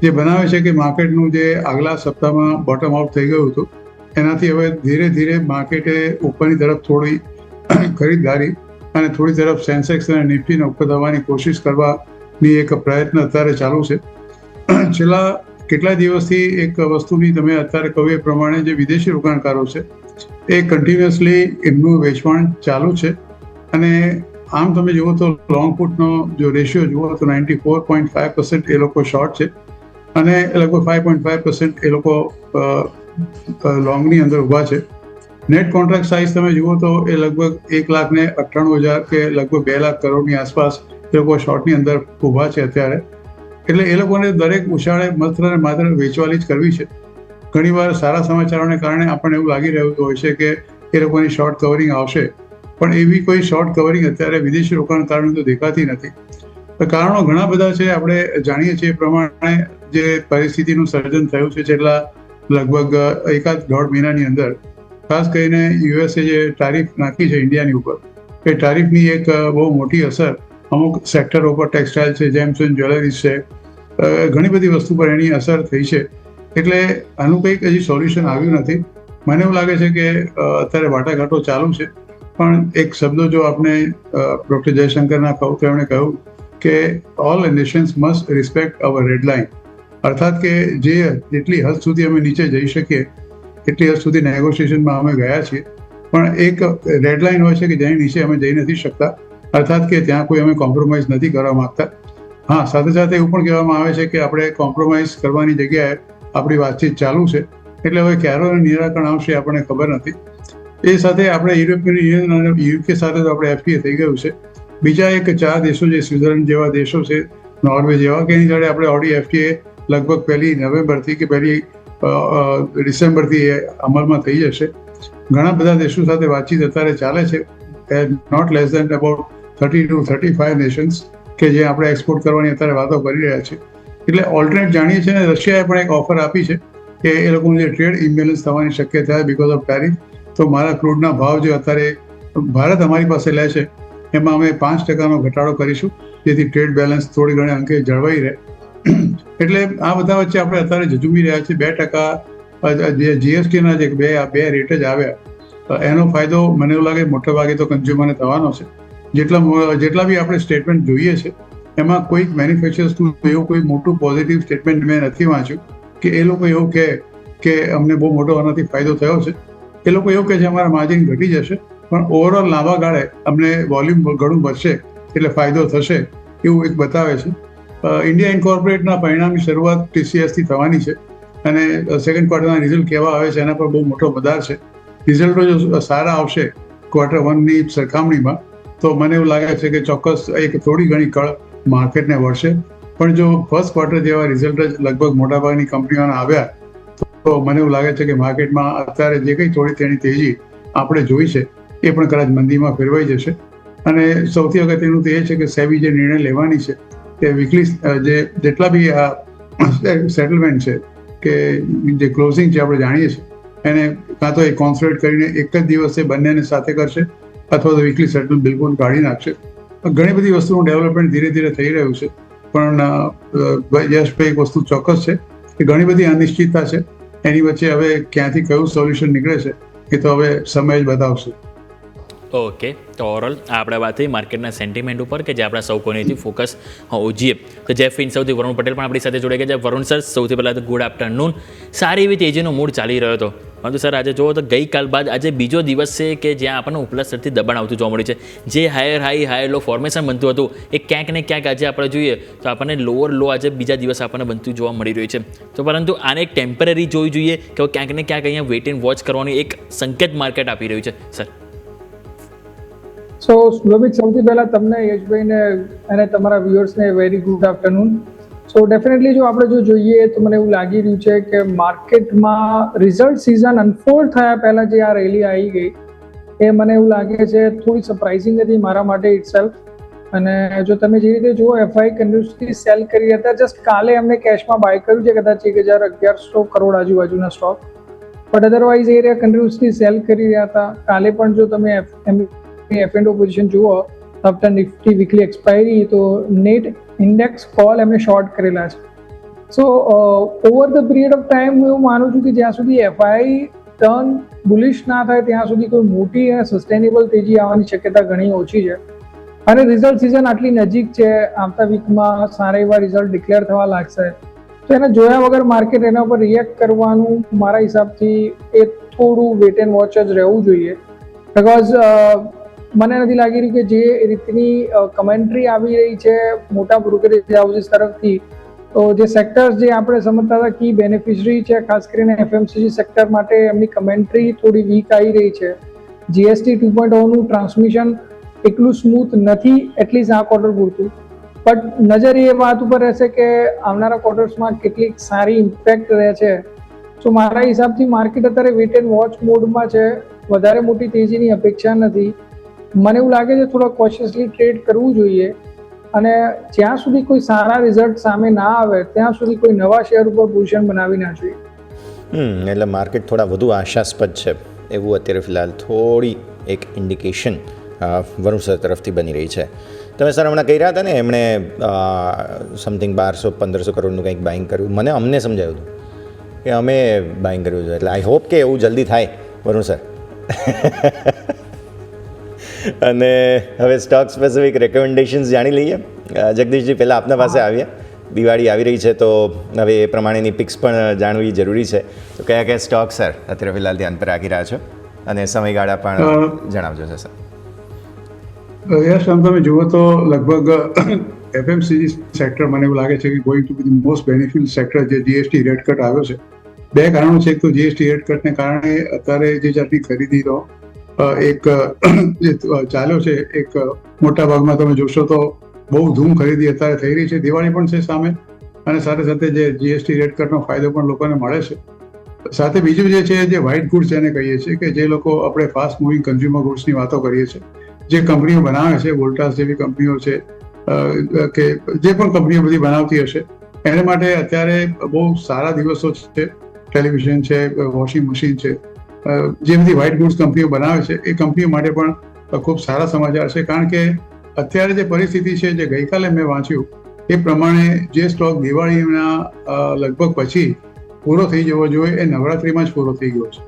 જે બનાવે છે કે માર્કેટનું જે આગલા સપ્તાહમાં બોટમ આઉટ થઈ ગયું હતું એનાથી હવે ધીરે ધીરે માર્કેટે ઉપરની તરફ થોડી ખરીદદારી અને થોડી તરફ સેન્સેક્સ અને નિફ્ટીને ઉપર થવાની કોશિશ કરવાની એક પ્રયત્ન અત્યારે ચાલુ છે. છેલ્લા કેટલા દિવસથી એક વસ્તુની તમે અત્યારે કહ્યું એ પ્રમાણે જે વિદેશી રોકાણકારો છે એ કન્ટિન્યુઅસલી એમનું વેચવાણ ચાલુ છે, અને આમ તમે જુઓ તો લોંગ પુટનો જો રેશિયો જુઓ તો 94.5% એ લોકો શોર્ટ છે, અને લગભગ 5.5% એ લોકો લોંગની અંદર ઊભા છે. નેટ કોન્ટ્રાક્ટ સાઇઝ તમે જુઓ તો એ લગભગ 1,98,000 કે લગભગ 2 લાખ કરોડની આસપાસ એ લોકો શોર્ટની અંદર ઊભા છે અત્યારે. એટલે એ લોકોને દરેક ઉછાળે માત્ર ને માત્ર વેચવાલી જ કરવી છે. ઘણીવાર સારા સમાચારોને કારણે આપણને એવું લાગી રહ્યું હોય છે કે એ લોકોની શોર્ટ કવરિંગ આવશે, પણ એવી કોઈ શોર્ટ કવરિંગ અત્યારે વિદેશી રોકાણકારોને તો દેખાતી નથી. કારણો ઘણા બધા છે. આપણે જાણીએ છીએ એ પ્રમાણે જે પરિસ્થિતિનું સર્જન થયું છે છેલ્લા લગભગ 1.5 મહિનાની અંદર, ખાસ કરીને યુએસએ જે ટારિફ નાખી છે ઇન્ડિયાની ઉપર, એ ટારિફની એક બહુ મોટી અસર અમુક સેક્ટરો પર, ટેક્સટાઇલ છે, જેમ્સ એન્ડ જ્વેલરીઝ છે, ઘણી બધી વસ્તુ પર એની અસર થઈ છે. એટલે આનું કંઈક હજી સોલ્યુશન આવ્યું નથી. મને એવું લાગે છે કે અત્યારે વાટાઘાટો ચાલુ છે, પણ એક શબ્દો જો આપણે ડૉક્ટર જયશંકરના કહું તો એમણે કહ્યું કે all Nations must respect our red line, અર્થાત કે જેટલી હદ સુધી અમે નીચે જઈ શકીએ એટલી હદ સુધી નેગોશિએશનમાં અમે ગયા છીએ, પણ એક રેડ લાઇન હોય છે કે જેની નીચે અમે જઈ નથી શકતા, અર્થાત કે ત્યાં કોઈ અમે કોમ્પ્રોમાઇઝ નથી કરવા માંગતા. હા, સાથે સાથે એવું પણ કહેવામાં આવે છે કે આપણે કોમ્પ્રોમાઇઝ કરવાની જગ્યાએ આપણી વાતચીત ચાલુ છે, એટલે હવે ક્યારે નિરાકરણ આવશે આપણને ખબર નથી. એ સાથે આપણે યુરોપિયન યુનિયન અને યુકે સાથે તો આપણે એફટીએ થઈ ગયું છે. બીજા એક 4 દેશો જે સ્વિટ્ઝરલેન્ડ જેવા દેશો છે, નોર્વે જેવા, કે એની જોડે આપણે ઓલરેડી એફટીએ લગભગ 1 નવેમ્બરથી કે 1 ડિસેમ્બરથી એ અમલમાં થઈ જશે. ઘણા બધા દેશો સાથે વાતચીત અત્યારે ચાલે છે, not less than about 30 to 35 nations કે જે આપણે એક્સપોર્ટ કરવાની અત્યારે વાતો કરી રહ્યા છે. એટલે ઓલ્ટરનેટ જાણીએ છીએ, અને રશિયાએ પણ એક ઓફર આપી છે કે એ લોકોનું જે ટ્રેડ ઇમ્બેલેન્સ થવાની શક્યતા છે બીકોઝ ઓફ ટેરિફ. તો મારા ક્રૂડના ભાવ જે અત્યારે ભારત અમારી પાસે લે છે એમાં અમે 5%નો ઘટાડો કરીશું, જેથી ટ્રેડ બેલેન્સ થોડી ઘણી અંકે જળવાઈ રહે. એટલે આ બધા વચ્ચે આપણે અત્યારે ઝઝૂમી રહ્યા છીએ. જે જીએસટીના જે બે રેટ જ આવ્યા એનો ફાયદો મને એવું લાગે મોટા ભાગે તો કન્ઝ્યુમરને થવાનો છે. જેટલા બી આપણે સ્ટેટમેન્ટ જોઈએ છે એમાં કોઈક મેન્યુફેક્ચરર્સનું એવું કોઈ મોટું પોઝિટિવ સ્ટેટમેન્ટ મેં નથી વાંચ્યું કે એ લોકો એવું કહે કે અમને બહુ મોટો આનાથી ફાયદો થયો છે. એ લોકો એવું કહે છે અમારા માર્જિન ઘટી જશે પણ ઓવરઓલ લાંબા ગાળે અમને વોલ્યુમ ઘણું વધશે એટલે ફાયદો થશે એવું એક બતાવે છે. ઇન્ડિયા ઇન્કોર્પોરેટના પરિણામની શરૂઆત TCSથી થવાની છે અને સેકન્ડ ક્વાર્ટરના રિઝલ્ટ કેવા આવે છે એના પર બહુ મોટો બજાર છે. રિઝલ્ટો જો સારા આવશે Q1ની સરખામણીમાં તો મને એવું લાગે છે કે ચોક્કસ એક થોડી ઘણી કળ માર્કેટને વળશે. પણ જો ફર્સ્ટ ક્વાર્ટર જેવા રિઝલ્ટ જ લગભગ મોટાભાગની કંપનીઓના આવ્યા તો મને એવું લાગે છે કે માર્કેટમાં અત્યારે જે કંઈ થોડી તેની તેજી આપણે જોઈ છે એ પણ કદાચ મંદીમાં ફેરવાઈ જશે. અને સૌથી અગત્યનું તો એ છે કે સેબી જે નિર્ણય લેવાની છે તે વીકલી જેટલા બી આ સેટલમેન્ટ છે કે જે ક્લોઝિંગ છે આપણે જાણીએ છીએ એને કાં તો એ કોન્સન્ટ્રેટ કરીને એક જ દિવસે બંનેને સાથે કરશે અથવા તો વીકલી સેટલ બિલકુલ કાઢી નાખશે. ઘણી બધી વસ્તુનું ડેવલપમેન્ટ ધીરે ધીરે થઈ રહ્યું છે પણ યશભાઈ એક વસ્તુ ચોક્કસ છે કે ઘણી બધી અનિશ્ચિતતા છે. એની વચ્ચે હવે ક્યાંથી કયું સોલ્યુશન નીકળે છે એ તો હવે સમય જ બતાવશે. ઓકે, તો ઓવરઓલ આપણે વાત થઈ માર્કેટના સેન્ટિમેન્ટ ઉપર કે જે આપણા સૌ કોઈથી ફોકસ હોઈએ તો જેફ ઇન સૌથી વરુણ પટેલ પણ આપણી સાથે જોડાઈ ગયા છે. વરુણ સર, સૌથી પહેલાં તો ગુડ આફ્ટરનૂન. સારી એવી તેજીનો મૂડ ચાલી રહ્યો હતો પરંતુ સર આજે જુઓ તો ગઈકાલ બાદ આજે બીજો દિવસ છે કે જ્યાં આપણને ઉપલા સ્તરથી દબાણ આવતું જોવા મળ્યું છે. જે હાયર લો ફોર્મેશન બનતું હતું એ ક્યાંક ને ક્યાંક આજે આપણે જોઈએ તો આપણને લોઅર લો આજે બીજા દિવસ આપણને બનતું જોવા મળી રહ્યું છે. તો પરંતુ આને એક ટેમ્પરરી જોઈ જોઈએ કે ક્યાંક ને ક્યાંક અહીંયા વેઇટ એન્ડ વોચ કરવાનું એક સંકેત માર્કેટ આપી રહ્યું છે સર. સો સુરભિત, સૌથી પહેલાં તમને યશભાઈને અને તમારા વ્યુઅર્સને very good afternoon. So definitely જો આપણે જોઈએ તો મને એવું લાગી રહ્યું છે કે માર્કેટમાં રિઝલ્ટ સિઝન અનફોલ્ડ થયા પહેલાં જે આ રેલી આવી ગઈ એ મને એવું લાગે છે થોડી સરપ્રાઇઝિંગ હતી મારા માટે ઇટસેલ્ફ. અને જો તમે જે રીતે જુઓ એફઆઈ કન્ટિન્યુઅસલી સેલ કરી રહ્યા હતા. જસ્ટ કાલે એમને કેશમાં બાય કર્યું છે કદાચ 1100 કરોડ આજુબાજુના સ્ટોક, બટ અધરવાઇઝ એ રહ્યા કન્ટિન્યુઅસલી સેલ કરી રહ્યા હતા. કાલે પણ જો તમે F&O પોઝિશન જુઓ આફ્ટર નિફ્ટી વીકલી એક્સપાયરી તો નેટ ઇન્ડેક્સ કોલ એમને શોર્ટ કરેલા છે. So over the period of time હું એવું માનું છું કે જ્યાં સુધી એફઆઈ ટર્ન બુલિશ ના થાય ત્યાં સુધી કોઈ મોટી અને સસ્ટેનેબલ તેજી આવવાની શક્યતા ઘણી ઓછી છે. અને રિઝલ્ટ સિઝન આટલી નજીક છે, આવતા વીકમાં સારા એવા રિઝલ્ટ ડિક્લેર થવા લાગશે તો એને જોયા વગર માર્કેટ એના પર રિએક્ટ કરવાનું મારા હિસાબથી એ થોડું વેટ એન્ડ વોચ જ રહેવું જોઈએ. બીકોઝ મને નથી લાગી રહ્યું કે જે રીતની કમેન્ટ્રી આવી રહી છે મોટા બ્રોકરેજ હાઉસીસ તરફથી, તો જે સેક્ટર્સ જે આપણે સમજતા હતા કી બેનિફિશરી છે ખાસ કરીને FMCG સેક્ટર માટે એમની કમેન્ટ્રી થોડી વીક આવી રહી છે. GST 2.0નું ટ્રાન્સમિશન એટલું સ્મૂથ નથી એટલીસ્ટ આ ક્વાર્ટર પૂરતું, બટ નજર એ વાત ઉપર રહેશે કે આવનારા ક્વાર્ટર્સમાં કેટલીક સારી ઇમ્પેક્ટ રહે છે. તો મારા હિસાબથી માર્કેટ અત્યારે વેટ એન્ડ વોચ મોડમાં છે, વધારે મોટી તેજીની અપેક્ષા નથી. મને એવું લાગે છે થોડા કોશિયસલી ટ્રેડ કરવું જોઈએ અને જ્યાં સુધી કોઈ સારા રિઝલ્ટ સામે ના આવે ત્યાં સુધી કોઈ નવા શેર ઉપર પોઝિશન બનાવી ના જોઈએ. એટલે માર્કેટ થોડા વધુ આશાસ્પદ છે એવું અત્યારે ફિલહાલ થોડી એક ઇન્ડિકેશન વરુણ સર તરફથી બની રહી છે. તમે સર હમણાં કહી રહ્યા હતા ને એમણે સમથિંગ 1200-1500 કરોડનું કંઈક બાઇંગ કર્યું. અમને સમજાયું હતું કે અમે બાઇંગ કર્યું છે, એટલે આઈ હોપ કે એવું જલ્દી થાય વરુણ સર. અને હવે સ્ટોક સ્પેસિફિક રેકમેન્ડેશન્સ જાણી લઈએ. જગદીશજી, પહેલાં આપના પાસે આવ્યા. દિવાળી આવી રહી છે તો હવે એ પ્રમાણેની પિક્સ પણ જાણવી જરૂરી છે. તો કયા કયા સ્ટોક સર અત્યારે ફિલહાલ ધ્યાન પર રાખી રહ્યા છો અને સમયગાળા પણ જણાવજો સર. યસ, આમ તમે જુઓ તો લગભગ FMCG સેક્ટર મને એવું લાગે છે કે going to B the most benefit sector. જે GST રેટ કટ આવ્યો છે, બે કારણો છે. એક તો GST રેટ કટને કારણે અત્યારે જે જાતની ખરીદીનો એક જે ચાલ્યો છે, એક મોટા ભાગમાં તમે જોશો તો બહુ ધૂમ ખરીદી અત્યારે થઈ રહી છે. દિવાળી પણ છે સામે અને સાથે સાથે જે GST રેટ કટનો ફાયદો પણ લોકોને મળે છે. સાથે બીજું જે છે જે વ્હાઇટ ગુડ્સ એને કહીએ છીએ કે જે લોકો આપણે ફાસ્ટ મૂવિંગ કન્ઝ્યુમર ગુડ્સની વાતો કરીએ છીએ, જે કંપનીઓ બનાવે છે, વોલ્ટાસ જેવી કંપનીઓ છે કે જે પણ કંપનીઓ બધી બનાવતી હશે એને માટે અત્યારે બહુ સારા દિવસો છે. ટેલિવિઝન છે, વોશિંગ મશીન છે, જે બધી વ્હાઇટ ગુડ્સ કંપનીઓ બનાવે છે એ કંપનીઓ માટે પણ ખૂબ સારા સમાચાર છે. કારણ કે અત્યારે જે પરિસ્થિતિ છે, જે ગઈકાલે મેં વાંચ્યું એ પ્રમાણે જે સ્ટોક દિવાળીના લગભગ પછી પૂરો થઈ જવો જોઈએ એ નવરાત્રિમાં જ પૂરો થઈ ગયો છે.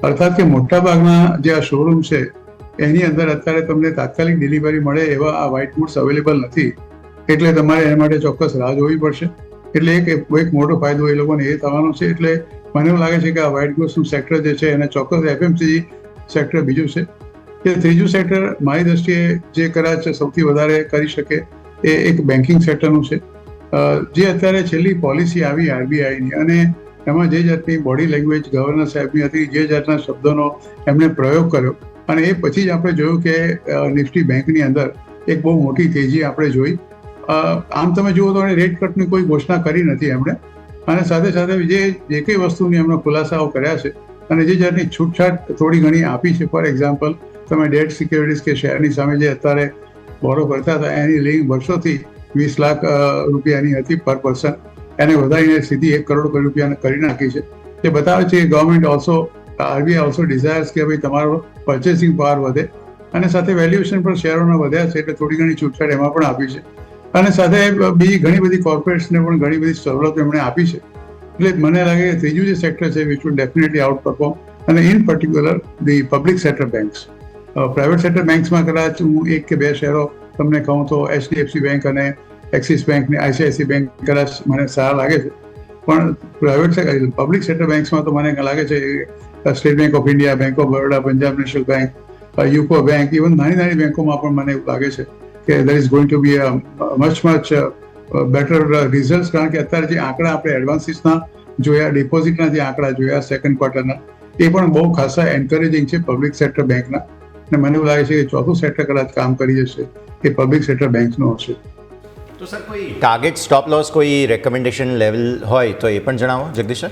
અર્થાત કે મોટાભાગના જે આ શોરૂમ છે એની અંદર અત્યારે તમને તાત્કાલિક ડિલિવરી મળે એવા આ વ્હાઇટ ગુડ્સ અવેલેબલ નથી, એટલે તમારે એના માટે ચોક્કસ રાહ જોવી પડશે. એટલે એક મોટો ફાયદો એ લોકોને એ થવાનો છે. એટલે મને એવું લાગે છે કે આ વ્હાઇટ ગુડ્સનું સેક્ટર જે છે એને ચોક્કસ એફએમસીજી સેક્ટર બીજું છે. એ ત્રીજું સેક્ટર મારી દ્રષ્ટિએ જે કદાચ સૌથી વધારે કરી શકે એ એક બેન્કિંગ સેક્ટરનું છે. જે અત્યારે છેલ્લી પોલિસી આવી આરબીઆઈની અને એમાં જે જાતની બોડી લેંગ્વેજ ગવર્નર સાહેબની હતી, જે જાતના શબ્દોનો એમણે પ્રયોગ કર્યો અને એ પછી જ આપણે જોયું કે નિફ્ટી બેંકની અંદર એક બહુ મોટી તેજી આપણે જોઈ. આમ તમે જુઓ તો રેટ કટની કોઈ ઘોષણા કરી નથી એમણે, અને સાથે સાથે જે કઈ વસ્તુની એમણે ખુલાસાઓ કર્યા છે અને જે જાતની છૂટછાટ થોડી ઘણી આપી છે, ફોર એક્ઝામ્પલ તમે ડેટ સિક્યોરિટીઝ કે શેરની સામે જે અત્યારે બોરો કરતા હતા એની લિંક વર્ષોથી 20 લાખ રૂપિયાની હતી પર પર્સન, એને વધારીને સીધી 1 કરોડ રૂપિયાને કરી નાખી છે. તે બતાવે છે કે government also, RBI also desires કે ભાઈ તમારો પર્ચેસિંગ પાવર વધે, અને સાથે વેલ્યુએશન પણ શેરોના વધ્યા છે એટલે થોડી ઘણી છૂટછાટ એમાં પણ આપી છે. અને સાથે બીજી ઘણી બધી કોર્પોરેટ્સને પણ ઘણી બધી સવલતો એમણે આપી છે. એટલે મને લાગે કે ત્રીજું જે સેક્ટર છે which will definitely outperform, અને in particular the public sector banks. Private sector બેંક્સમાં કદાચ હું 1 કે 2 શેરો તમને કહું તો એચડીએફસી બેંક અને એક્સિસ બેંક ને આઈસીઆઈસી બેંક કદાચ મને સારા લાગે છે, પણ પબ્લિક સેક્ટર બેંક્સમાં તો મને લાગે છે state bank of India, bank of Baroda, Punjab national bank, UCO bank, even નાની બેંકોમાં પણ મને એવું લાગે છે કે there is going to be a much better results. કારણ કે અત્યારે જે આંકડા આપણે એડવાન્સીસના જોયા, ડિપોઝિટના જે આંકડા જોયા સેકન્ડ ક્વાર્ટરના, એ પણ બહુ ખાસા એન્કરેજિંગ છે પબ્લિક સેક્ટર બેંકના. અને મને એવું લાગે છે કે ચોથું સેક્ટર કદાચ કામ કરી જશે એ પબ્લિક સેક્ટર બેંકનું હશે. તો સર કોઈ ટાર્ગેટ સ્ટોપ લોસ, કોઈ રેકમેન્ડેશન લેવલ હોય તો એ પણ જણાવો જગદીશ સર.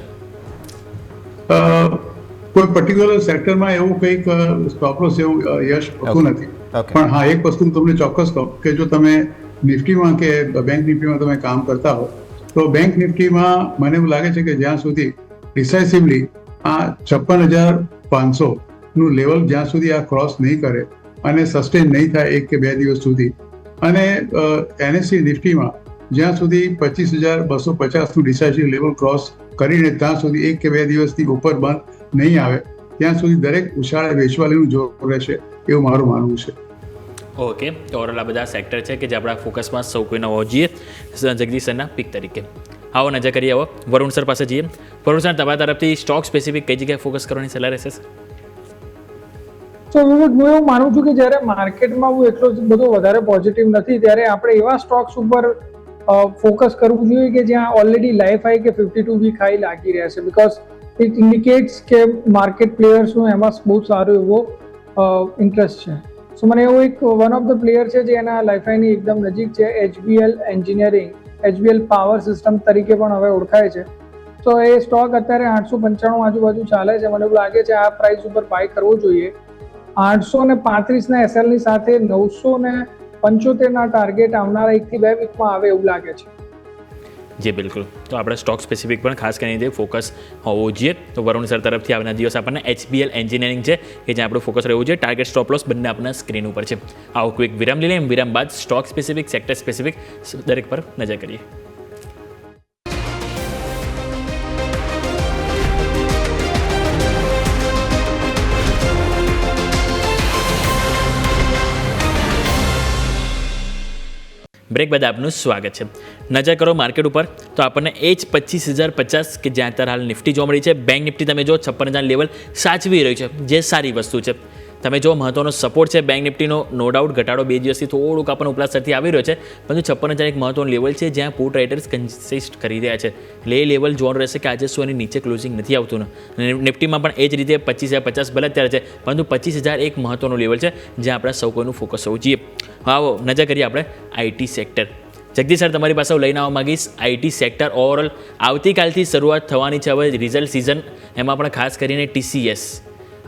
કોઈ પર્ટિક્યુલર સેક્ટરમાં એવું કંઈક સ્ટોપ લોસ એવું યશ હોતું નથી, પણ હા એક વસ્તુ તમને ચોક્કસ કહું કે જો તમે નિફ્ટીમાં કે બેંક નિફ્ટીમાં તમે કામ કરતા હો તો બેંક નિફ્ટીમાં મને એવું લાગે છે કે જ્યાં સુધી ડિસાઇસિવલી આ 56,500 નું લેવલ જ્યાં સુધી આ ક્રોસ નહીં કરે અને સસ્ટેન નહીં થાય 1 કે 2 દિવસ સુધી, અને એનએસસી નિફ્ટીમાં જ્યાં સુધી 25,250 નું ડિસાઇસિવ લેવલ ક્રોસ કરીને ત્યાં સુધી 1 કે 2 દિવસથી ઉપર બંધ નહીં આવે ત્યાં સુધી દરેક ઉછાળે વેચવાલીનું જોર રહેશે એવું મારું માનવું છે. ઓકે, તો ઓવરઓલ આ બધા સેક્ટર છે કે જે આપણા ફોકસમાં સૌ કોઈને હોવો જોઈએ જગદીશ સરના પિક તરીકે. આવો નજર કરીએ, આવો વરુણ સર પાસે જઈએ. વરુણ સર, તમારા તરફથી સ્ટોક સ્પેસિફિક કઈ જગ્યાએ ફોકસ કરવાની સલાહ રહેશે? તો હું એવું માનું છું કે જ્યારે માર્કેટમાં હું એટલો બધો વધારે પોઝિટિવ નથી ત્યારે આપણે એવા સ્ટોક્સ ઉપર ફોકસ કરવું જોઈએ કે જ્યાં ઓલરેડી લાઈફ હાઈ કે 52 વીક હાઈ લાગી રહ્યા છે, બીકોઝ ઇટ ઇન્ડિકેટ્સ કે માર્કેટ પ્લેયર્સનું એમાં બહુ સારો એવો ઇન્ટરેસ્ટ છે. સો મને એવું એક વન ઓફ ધ પ્લેયર છે જે એના લાઈફ હાઈની એકદમ નજીક છે, HBL engineering, HBL power system તરીકે પણ હવે ઓળખાય છે. તો એ સ્ટોક અત્યારે 895 આજુબાજુ ચાલે છે. મને એવું લાગે છે આ પ્રાઇસ ઉપર બાય કરવો જોઈએ. 835 SL ની સાથે 975 ટાર્ગેટ આવનારા 1 થી 2 વીકમાં આવે એવું લાગે છે. જી બિલકુલ, તો આપણે સ્ટોક સ્પેસિફિક પણ ખાસ કરીને ફોકસ હોવું જોઈએ. તો વરુણ સર તરફથી આવનાર દિવસ આપણને HBL એન્જિનિયરિંગ છે કે જ્યાં આપણું ફોકસ રહેવું જોઈએ. ટાર્ગેટ સ્ટોપ લોસ બંને આપણા સ્ક્રીન ઉપર છે. આવો ક્વિક વિરામ લઈ લઈએ, વિરામ બાદ સ્ટોક સ્પેસિફિક, સેક્ટર સ્પેસિફિક દરેક પર નજર કરીએ. બ્રેક બાદ આપનું સ્વાગત છે. નજર કરો માર્કેટ ઉપર તો આપણને એ જ 25,050 કે જ્યાં અત્યારે હાલ નિફ્ટી જોવા મળી છે. બેંક નિફ્ટી તમે જો 56,000 લેવલ સાચવી રહ્યું છે, જે સારી વસ્તુ છે. તમે જો મહત્વનો સપોર્ટ છે બેંક નિફ્ટીનો, નો ડાઉટ ઘટાડો 2 દિવસથી થોડુંક આપણને ઉપલા સ્તરથી આવી રહ્યો છે, પરંતુ 56,000 એક મહત્વનું લેવલ છે જ્યાં પુટ રાઇટર્સ કન્સિસ્ટ કરી રહ્યા છે. એટલે એ લેવલ જોવાનું રહેશે કે આજે શું એની નીચે ક્લોઝિંગ નથી આવતું ને. નિફ્ટીમાં પણ એ જ રીતે 25,050 ભલે અત્યારે છે, પરંતુ 25,000 એક મહત્વનું લેવલ છે જ્યાં આપણા સૌ કોઈનું ફોકસ હોવું જોઈએ. આવો નજર કરીએ આપણે આઈટી સેક્ટર. જગદીશ સર, તમારી પાસે હું લઈને આવવા માંગીશ આઈટી સેક્ટર. ઓવરઓલ આવતીકાલથી શરૂઆત થવાની છે હવે રિઝલ્ટ સિઝન, એમાં પણ ખાસ કરીને TCS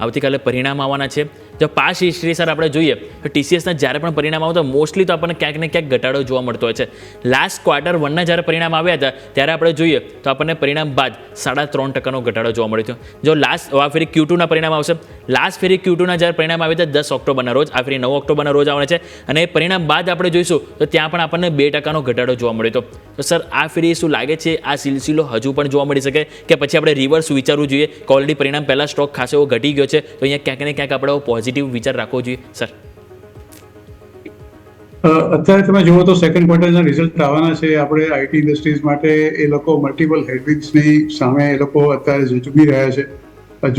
આવતીકાલે પરિણામ આવવાના છે. જો પાસ્ટ હિસ્ટ્રી સર આપણે જોઈએ તો TCSના જ્યારે પણ પરિણામ આવતા મોસ્ટલી તો આપણને ક્યાંક ને ક્યાંક ઘટાડો જોવા મળતો હોય છે. લાસ્ટ ક્વાર્ટર 1ના જ્યારે પરિણામ આવ્યા હતા ત્યારે આપણે જોઈએ તો આપણને પરિણામ બાદ 3.5% ઘટાડો જોવા મળ્યો હતો. જો લાસ્ટ આ ફેરી Q2ના પરિણામ આવશે, લાસ્ટ ફેરી Q2ના જ્યારે પરિણામ આવ્યા હતા 10 ઓક્ટોબરના રોજ, આ ફેરી 9 ઓક્ટોબરના રોજ આવવાના છે અને એ પરિણામ બાદ આપણે જોઈશું તો ત્યાં પણ આપણને 2% ઘટાડો જોવા મળ્યો હતો. તો સર આ ફેરી શું લાગે છે આ સિલસિલો હજુ પણ જોવા મળી શકે કે પછી આપણે રિવર્સ વિચારવું જોઈએ કે ઓલરેડી પરિણામ પહેલાં સ્ટોક ખાસો એવો ઘટી ગયો છે તો અહીંયા ક્યાંક ને ક્યાંક આપણે પોઝિટિવ વિચાર રાખવો જોઈએ સર? અત્યારે તમે જુઓ તો સેકન્ડ ક્વાર્ટરના રિઝલ્ટ આવવાના છે. આપણે IT ઇન્ડસ્ટ્રીઝ માટે એ લોકો મલ્ટિપલ હેડવિન્ડ્સની સામે એ લોકો અત્યારે ઝૂઝવી રહ્યા છે.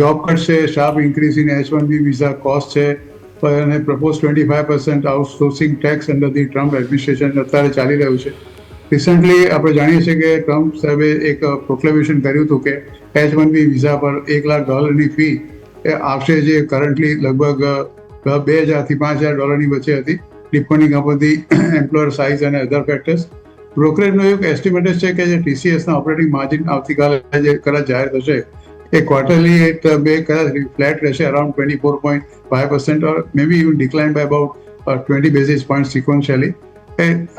જોબ કટ છે, sharp increase in H1B visa cost છે અને propose 25% outsourcing tax under the Trump administration અત્યારે ચાલી રહ્યું છે. રિસન્ટલી આપણે જાણીએ છીએ કે ટ્રમ્પ સાહેબે એક પ્રોક્લેમેશન કર્યું હતું કે H1B વિઝા પર $1 લાખ ફી એ આવશે, જે કરન્ટલી લગભગ $2,000 થી $5,000 વચ્ચે હતી, depending upon the employer size અને અધર ફેક્ટર્સ. બ્રોકરેજનો એક એસ્ટિમેટ છે કે જે TCSના ઓપરેટિંગ માર્જિન આવતીકાલે જે કદાચ જાહેર થશે એ ક્વાર્ટરલી કદાચ ફ્લેટ રહેશે around 24.5% or may be even decline by about 20 basis point sequentially.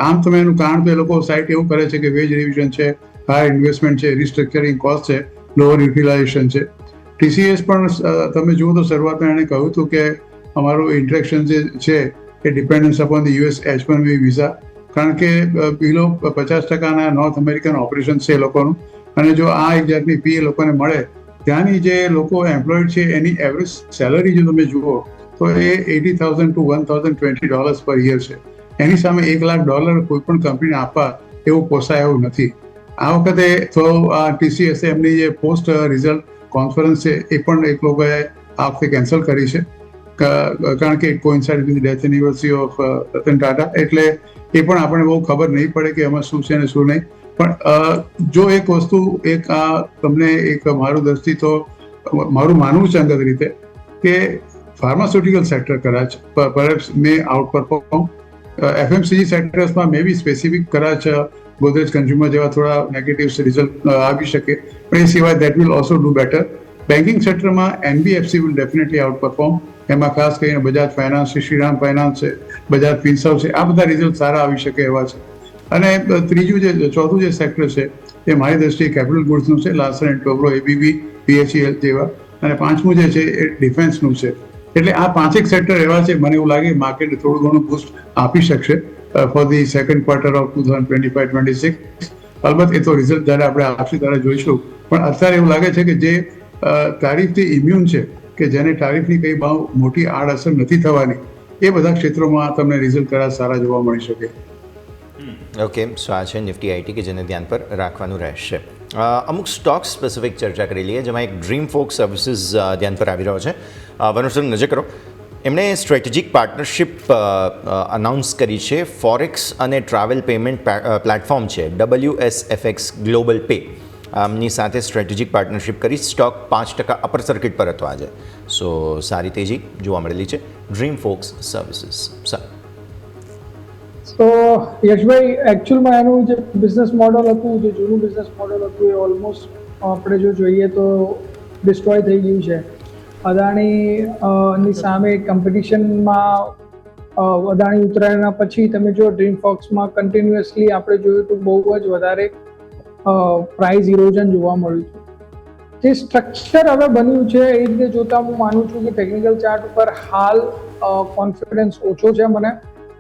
આમ તમે એનું કારણ તો એ લોકો સાઇટ એવું કરે છે કે વેજ રિવિઝન છે, હાયર ઇન્વેસ્ટમેન્ટ છે, રિસ્ટ્રક્ચરિંગ કોસ્ટ છે, લોઅર યુટિલાઇઝેશન છે. TCS પણ તમે જુઓ તો શરૂઆતમાં એણે કહ્યું હતું કે અમારું ઇન્ટ્રેક્શન જે છે એ dependence upon the US H1B visa, કારણ કે બિલો 50%ના નોર્થ અમેરિકન ઓપરેશન છે એ લોકોનું, અને જો આ એક જાતની ફી એ લોકોને મળે, ત્યાંની જે લોકો એમ્પ્લોયડ છે એની એવરેજ સેલરી જો તમે જુઓ તો એ $80,000 to $1,020 પર યર છે. એની સામે $1 લાખ કોઈ પણ કંપનીને આપવા એવું પોસાય એવું નથી. આ વખતે તો આ TCS એમની જે પોસ્ટ રિઝલ્ટ કોન્ફરન્સ છે એ પણ એક લોકોએ આ વખતે કેન્સલ કરી છે, કારણ કે coincide with death anniversary of Ratan Tata, એટલે એ પણ આપણને બહુ ખબર નહીં પડે કે એમાં શું છે અને શું નહીં. પણ જો એક વસ્તુ તમને એક મારું દ્રષ્ટિ તો મારું માનવું છે અંગત રીતે કે ફાર્માસ્યુટિકલ સેક્ટર કદાચ પરહેપ્સ મે આઉટ પરફોર્મ, FMCG સેક્ટર્સમાં મે બી સ્પેસિફિક કદાચ ગોદરેજ કન્ઝ્યુમર જેવા થોડા નેગેટિવ રિઝલ્ટ આવી શકે, પણ એ સિવાય that will also do better. Banking સેક્ટરમાં NBFC will definitely outperform, એમાં ખાસ કરીને બજાજ ફાઇનાન્સ છે, શ્રીરામ ફાઇનાન્સ છે, બજાજ ફિનસર્વ છે, આ બધા રિઝલ્ટ સારા આવી શકે એવા છે. અને ચોથું જે સેક્ટર છે એ મારી દ્રષ્ટિએ કેપિટલ ગુડ્સનું છે, Larsen and Toubro, ABB, BHEL જેવા, અને પાંચમું જે છે એ ડિફેન્સનું છે. એટલે આ 5 સેક્ટર એવા છે મને એવું લાગે માર્કેટ થોડું ઘણું બૂસ્ટ આપી શકશે for the second quarter of 2025-26. અલબત્ત એ તો રિઝલ્ટ જ્યારે આપણે આપશે ત્યારે જોઈશું, પણ અત્યારે એવું લાગે છે કે જે તારીફથી ઇમ્યુન છે, કે જેને તારીફની કંઈ બહુ મોટી આડઅસર નથી થવાની, એ બધા ક્ષેત્રોમાં તમને રિઝલ્ટ કદાચ સારા જોવા મળી શકે. ઓકે, સો આ છે નિફ્ટી IT કે જેને ધ્યાન પર રાખવાનું રહેશે. અમુક સ્ટોક સ્પેસિફિક ચર્ચા કરી લઈએ, જેમાં એક ડ્રીમ ફોક સર્વિસીસ ધ્યાન પર આવી રહ્યો છે. વનુસર નજર કરો, એમણે સ્ટ્રેટેજિક પાર્ટનરશિપ અનાઉન્સ કરી છે ફોરેક્સ અને ટ્રાવેલ પેમેન્ટ પ્લેટફોર્મ છે WSFX ગ્લોબલ પે, આમની સાથે સ્ટ્રેટેજિક પાર્ટનરશિપ કરી. સ્ટોક 5% અપર સર્કિટ પર હતો આજે, સો સારી તેજી જોવા મળેલી છે ડ્રીમ ફોક્સ સર્વિસીસ. તો યશભાઈ, એકચ્યુઅલમાં એનું જે બિઝનેસ મોડલ હતું, જે જૂનું બિઝનેસ મોડલ હતું, એ ઓલમોસ્ટ આપણે જો જોઈએ તો ડિસ્ટ્રોય થઈ ગયું છે. અદાણીની સામે કોમ્પિટિશનમાં અદાણી ઉતરાયણના પછી તમે જો ડ્રીમ ફોક્સમાં કન્ટિન્યુઅસલી આપણે જોયું તો બહુ જ વધારે પ્રાઇસ ઇરોઝન જોવા મળ્યું છે. જે સ્ટ્રક્ચર હવે બન્યું છે એ રીતે જોતા હું માનું છું કે ટેકનિકલ ચાર્ટ ઉપર હાલ કોન્ફિડન્સ ઓછો છે મને,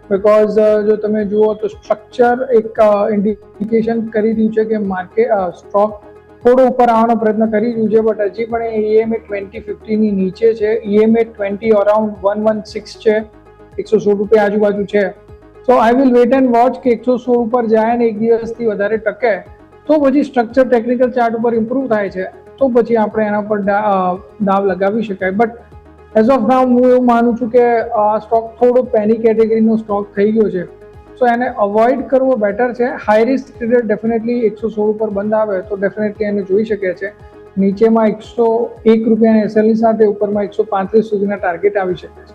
બિકોઝ જો તમે જુઓ તો સ્ટ્રક્ચર એક ઇન્ડિકેશન કરી રહ્યું છે કે માર્કેટ સ્ટોક થોડો ઉપર આવવાનો પ્રયત્ન કરી રહ્યું છે, બટ હજી પણ EMA 2050 ની નીચે છે. EMA 20 અરાઉન્ડ 116 છે, 116 રૂપિયા આજુબાજુ છે. So I will wait and watch કે 116 ઉપર જાય ને એક દિવસથી વધારે ટકે તો પછી સ્ટ્રક્ચર ટેકનિકલ ચાર્ટ ઉપર ઇમ્પ્રૂવ થાય છે તો પછી આપણે એના પર દાવ લગાવી શકાય. બટ એઝ ઓફ નાઉ હું એવું માનું છું કે આ સ્ટોક થોડો પેની કેટેગરીનો સ્ટોક થઈ ગયો છે, સો એને અવોઇડ કરવો બેટર છે. હાઈ રિસ્ક ટ્રેડર ડેફિનેટલી 116 ઉપર બંધ આવે તો ડેફિનેટલી એને જોઈ શકે છે. નીચેમાં 101 રૂપિયાના SL ની સાથે ઉપરમાં 135 સુધીના ટાર્ગેટ આવી શકે છે.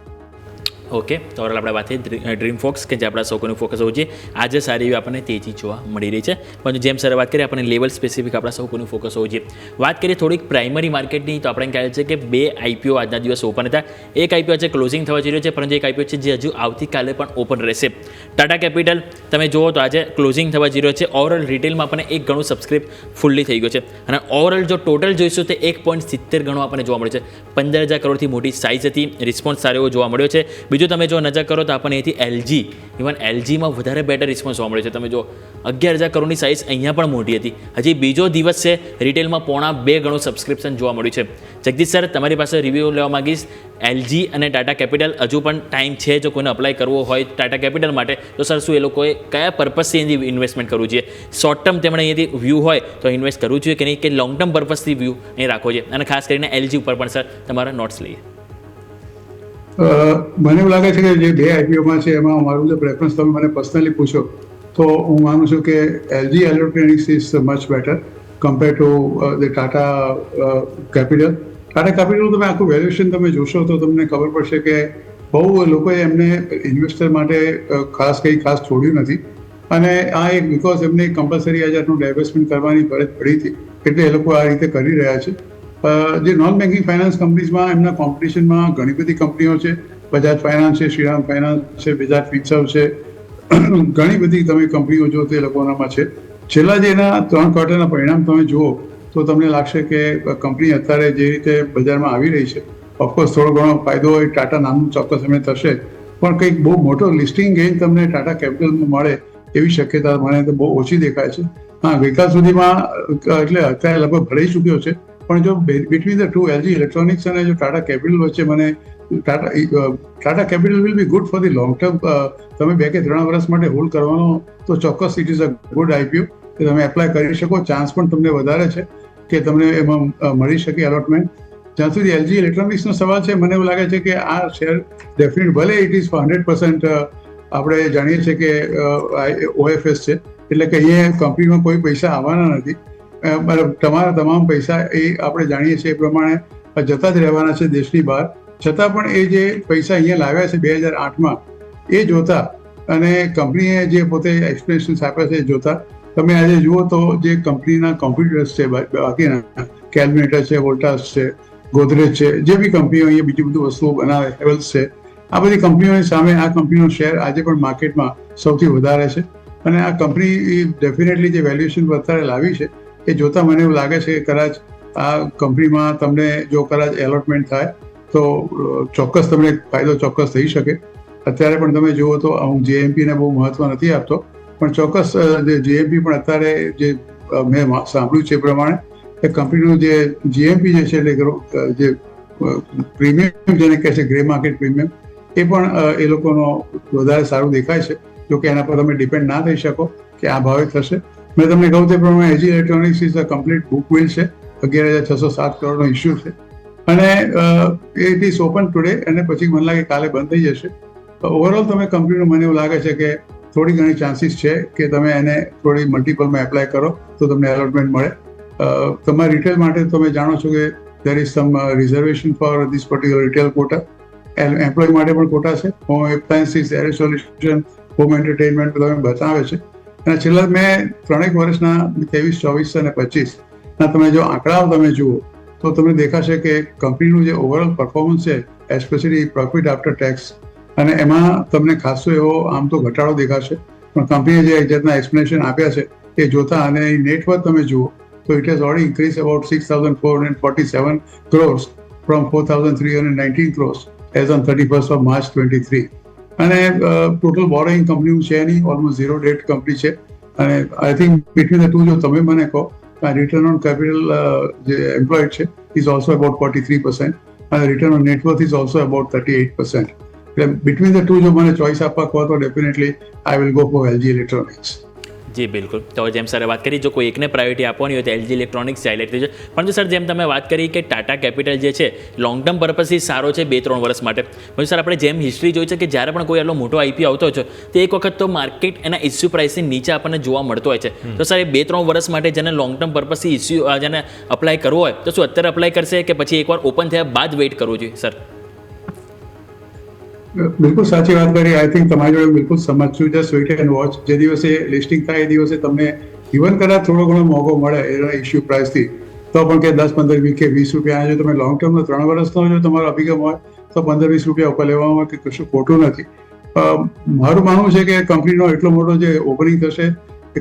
ઓકે, તો ઓવરઓલ આપણે વાત થઈ ડ્રીમ ફોક્સ કે જે આપણા સૌકોનું ફોકસ હોવું જોઈએ. આજે સારી એવી આપણને તેજી જોવા મળી રહી છે, પણ જેમ સરે વાત કરીએ આપણને લેવલ સ્પેસિફિક આપણા સૌકોનું ફોકસ હોવું જોઈએ. વાત કરીએ થોડીક પ્રાઇમરી માર્કેટની, તો આપણે ખ્યાલ છે કે 2 IPO આજના દિવસ ઓપન હતા. એક IPO છે ક્લોઝિંગ થવા જઈ રહ્યો છે, પરંતુ એક IPO છે જે હજુ આવતીકાલે પણ ઓપન રહેશે. ટાટા કેપિટલ તમે જુઓ તો આજે ક્લોઝિંગ થવા જઈ રહ્યો છે. ઓવરઓલ રિટેલમાં આપણને 1 ગણું સબસ્ક્રાઇબ ફૂલ્લી થઈ ગયો છે, અને ઓવરઓલ જો ટોટલ જોઈશું તો 1.70 ગણો આપણને જોવા મળે છે. 15,000 કરોડથી મોટી સાઇઝ હતી, રિસ્પોન્સ સારો એવો જોવા મળ્યો છે. બીજું તમે જો નજર કરો તો આપણને અહીંથી એલજી, ઇવન એલજીમાં વધારે બેટર રિસ્પોન્સ જોવા મળે છે. તમે જો 11,000 કરોડની સાઇઝ અહીંયા પણ મોટી હતી. હજી બીજો દિવસ છે, રિટેલમાં 1.5 ગણું સબસ્ક્રિપ્શન જોવા મળ્યું છે. જગદીશ સર, તમારી પાસે રિવ્યૂ લેવા માંગીશ. એલજી અને ટાટા કેપિટલ હજુ પણ ટાઈમ છે, જો કોઈને અપ્લાય કરવો હોય ટાટા કેપિટલ માટે, તો સર શું એ લોકોએ કયા પર્પઝથી એની ઇન્વેસ્ટમેન્ટ કરવું જોઈએ? શોર્ટ ટર્મ તેમણે અહીંયાથી વ્યૂ હોય તો ઇન્વેસ્ટ કરવું જોઈએ કે નહીં, કે લોંગ ટર્મ પર્પઝથી વ્યૂ અહીં રાખવો જોઈએ? અને ખાસ કરીને એલજી ઉપર પણ સર તમારા નોટ્સ લઈએ. મને એવું લાગે છે કે જે 2 IPOમાં છે એમાં મારું જે પ્રેફરન્સ તમે મને પર્સનલી પૂછો તો હું માનું છું કે LG electronics is much better compare to the Tata capital. Tata કેપિટલનું તમે આખું વેલ્યુએશન તમે જોશો તો તમને ખબર પડશે કે બહુ લોકોએ એમને ઇન્વેસ્ટર માટે ખાસ છોડ્યું નથી, અને આ એક બિકોઝ એમને કમ્પલસરી આટલું ડાયવર્સમેન્ટ કરવાની ફરજ પડી હતી, એટલે એ લોકો આ રીતે કરી રહ્યા છે. જે નોન બેન્કિંગ ફાઇનાન્સ કંપનીઝમાં એમના કોમ્પિટિશનમાં ઘણી બધી કંપનીઓ છે. બજાજ ફાઇનાન્સ છે, શ્રીરામ ફાઇનાન્સ છે, બજાજ ફિન્સર્વ છે, ઘણી બધી તમે કંપનીઓ જો તે લોકોનામાં છે. છેલ્લા જે એના 3 ક્વાર્ટરના પરિણામ તમે જુઓ તો તમને લાગશે કે કંપની અત્યારે જે રીતે બજારમાં આવી રહી છે, ઓફકોર્સ થોડો ઘણો ફાયદો એ ટાટા નામનું ચોક્કસ એમને થશે, પણ કંઈક બહુ મોટો લિસ્ટિંગ ગેઇન તમને ટાટા કેપિટલમાં મળે એવી શક્યતા મને તો બહુ ઓછી દેખાય છે. હા, ગઈકાલ સુધીમાં એટલે અત્યારે લગભગ ભરાઈ ચૂક્યો છે, પણ જો between the two LG electronics અને જો ટાટા કેપિટલ વચ્ચે મને Tata Capital will be good for the long term. તમે 2 કે 3 વર્ષ માટે હોલ્ડ કરવાનો તો ચોક્કસ it is a good IPO કે તમે એપ્લાય કરી શકો. ચાન્સ પણ તમને વધારે છે કે તમને એમાં મળી શકે એલોટમેન્ટ. જ્યાં સુધી LG ઇલેક્ટ્રોનિક્સનો સવાલ છે, મને એવું લાગે છે કે આ શેર ડેફિનેટ, ભલે ઇટ ઇઝ 100% આપણે જાણીએ છીએ કે OFS છે, એટલે કે અહીંયા કંપનીમાં કોઈ પૈસા આવવાના નથી. તમારા તમામ પૈસા એ આપણે જાણીએ છીએ એ પ્રમાણે જતા જ રહેવાના છે દેશની બહાર. છતાં પણ એ જે પૈસા અહીંયા લાવ્યા છે 2008માં એ જોતા, અને કંપનીએ જે પોતે એક્સપ્લેનેશન્સ આપ્યા છે એ જોતા, તમે આજે જુઓ તો જે કંપનીના કોમ્પ્યુટર્સ છે બાકીના, કેલ્ક્યુલેટર છે, વોલ્ટાસ છે, ગોદરેજ છે, જે બી કંપનીઓ અહીંયા બીજી બધી વસ્તુઓ બનાવે, હેવલ્સ છે, આ બધી કંપનીઓની સામે આ કંપનીનો શેર આજે પણ માર્કેટમાં સૌથી વધારે છે. અને આ કંપની ડેફિનેટલી જે વેલ્યુએશન અત્યારે લાવી છે એ જોતાં મને એવું લાગે છે કે કદાચ આ કંપનીમાં તમને જો કદાચ એલોટમેન્ટ થાય તો ચોક્કસ તમને ફાયદો ચોક્કસ થઈ શકે. અત્યારે પણ તમે જુઓ તો હું JMPને બહુ મહત્વ નથી આપતો, પણ ચોક્કસ જે JMP પણ અત્યારે જે મેં સાંભળ્યું છે એ પ્રમાણે એ કંપનીનું જે GMP જે છે એટલે જે પ્રીમિયમ જેને કહે છે ગ્રે માર્કેટ પ્રીમિયમ, એ પણ એ લોકોનો વધારે સારું દેખાય છે. જોકે એના પર તમે ડિપેન્ડ ના થઈ શકો કે આ ભાવે થશે. મેં તમને કહું તે પ્રમાણે LG electronics is a complete book will છે. 11,607 કરોડનો ઇસ્યુ છે, અને ઇટ ઇઝ ઓપન ટુડે, અને પછી મને લાગે કાલે બંધ થઈ જશે. ઓવરઓલ તમે કંપનીનું મને એવું લાગે છે કે થોડી ઘણી ચાન્સીસ છે કે તમે એને થોડી મલ્ટિપલમાં એપ્લાય કરો તો તમને એલોટમેન્ટ મળે. તમારા રિટેલ માટે તમે જાણો છો કે there is some reservation for this particular retail quota. Employee માટે પણ કોટા છે. Home appliances, air solution, home entertainment તમે બતાવે છે. અને છેલ્લા મેં 3 વર્ષના 23, 24 અને 25 ના તમે જો આંકડાઓ તમે જુઓ તો તમને દેખાશે કે કંપનીનું જે ઓવરઓલ પરફોર્મન્સ છે, એસ્પેશિયલી પ્રોફિટ આફ્ટર ટેક્સ, અને એમાં તમને ખાસો એવો આમ તો ઘટાડો દેખાશે, પણ કંપનીએ જે જાતના એક્સપ્લેનેશન આપ્યા છે એ જોતા અને નેટવર્થ તમે જુઓ તો it has already increase about 6,447 crores from 4,319 crores as on 31st of March 23. અને ટોટલ બોરોઈંગ કંપનીનું છે નહીં, ઓલમોસ્ટ 0 ડેટ કંપની છે. અને I think between the two જો તમે મને કહો, રિટર્ન ઓન કેપિટલ જે એમ્પ્લોયડ છે ઇઝ ઓલ્સો અબાઉટ 43%, અને return on net worth is also about 38%. એટલે બિટવીન ધ ટુ જો મને ચોઇસ આપવા કહો તો definitely I will go for LG electronics. જી બિલકુલ. તો જેમ સરે વાત કરી, જો કોઈ એકને પ્રાયોરિટી આપવાની હોય તો LG ઇલેક્ટ્રોનિક્સ હાઇલાઇટ થઈ છે. પરંતુ સર જેમ તમે વાત કરી કે ટાટા કેપિટલ જે છે લોંગ ટર્મ પર્પઝથી સારો છે 2-3 વર્ષ માટે, પણ સર આપણે જેમ હિસ્ટ્રી જોઈ છે કે જ્યારે પણ કોઈ એટલો મોટો IPO આવતો હોય છે તો એક વખત તો માર્કેટ એના ઇસ્યુ પ્રાઇસની નીચે આપણને જોવા મળતો હોય છે. તો સર એ 2-3 વર્ષ માટે જેને લોંગ ટર્મ પર્પઝથી ઇસ્યુ જેને અપ્લાય કરવો હોય તો શું અત્યારે અપ્લાય કરશે કે પછી એકવાર ઓપન થયા બાદ વેઇટ કરવું જોઈએ સર? બિલકુલ સાચી વાત કરી. આઈ થિંક તમારી જોડે બિલકુલ સમજ છું. Just weight and watch. જે દિવસે લિસ્ટિંગ થાય એ દિવસે તમને ઇવન કદાચ થોડો ઘણો મોંઘો મળે એના ઇસ્યુ પ્રાઇસથી, તો પણ કે 10-15 કે 20 રૂપિયા. જો તમે લોંગ ટર્મનો 3 વર્ષનો જો તમારો અભિગમ હોય તો 15-20 રૂપિયા ઉપર લેવામાં કે કશું ખોટું નથી. મારું માનવું છે કે કંપનીનો એટલો મોટો જે ઓપનિંગ થશે,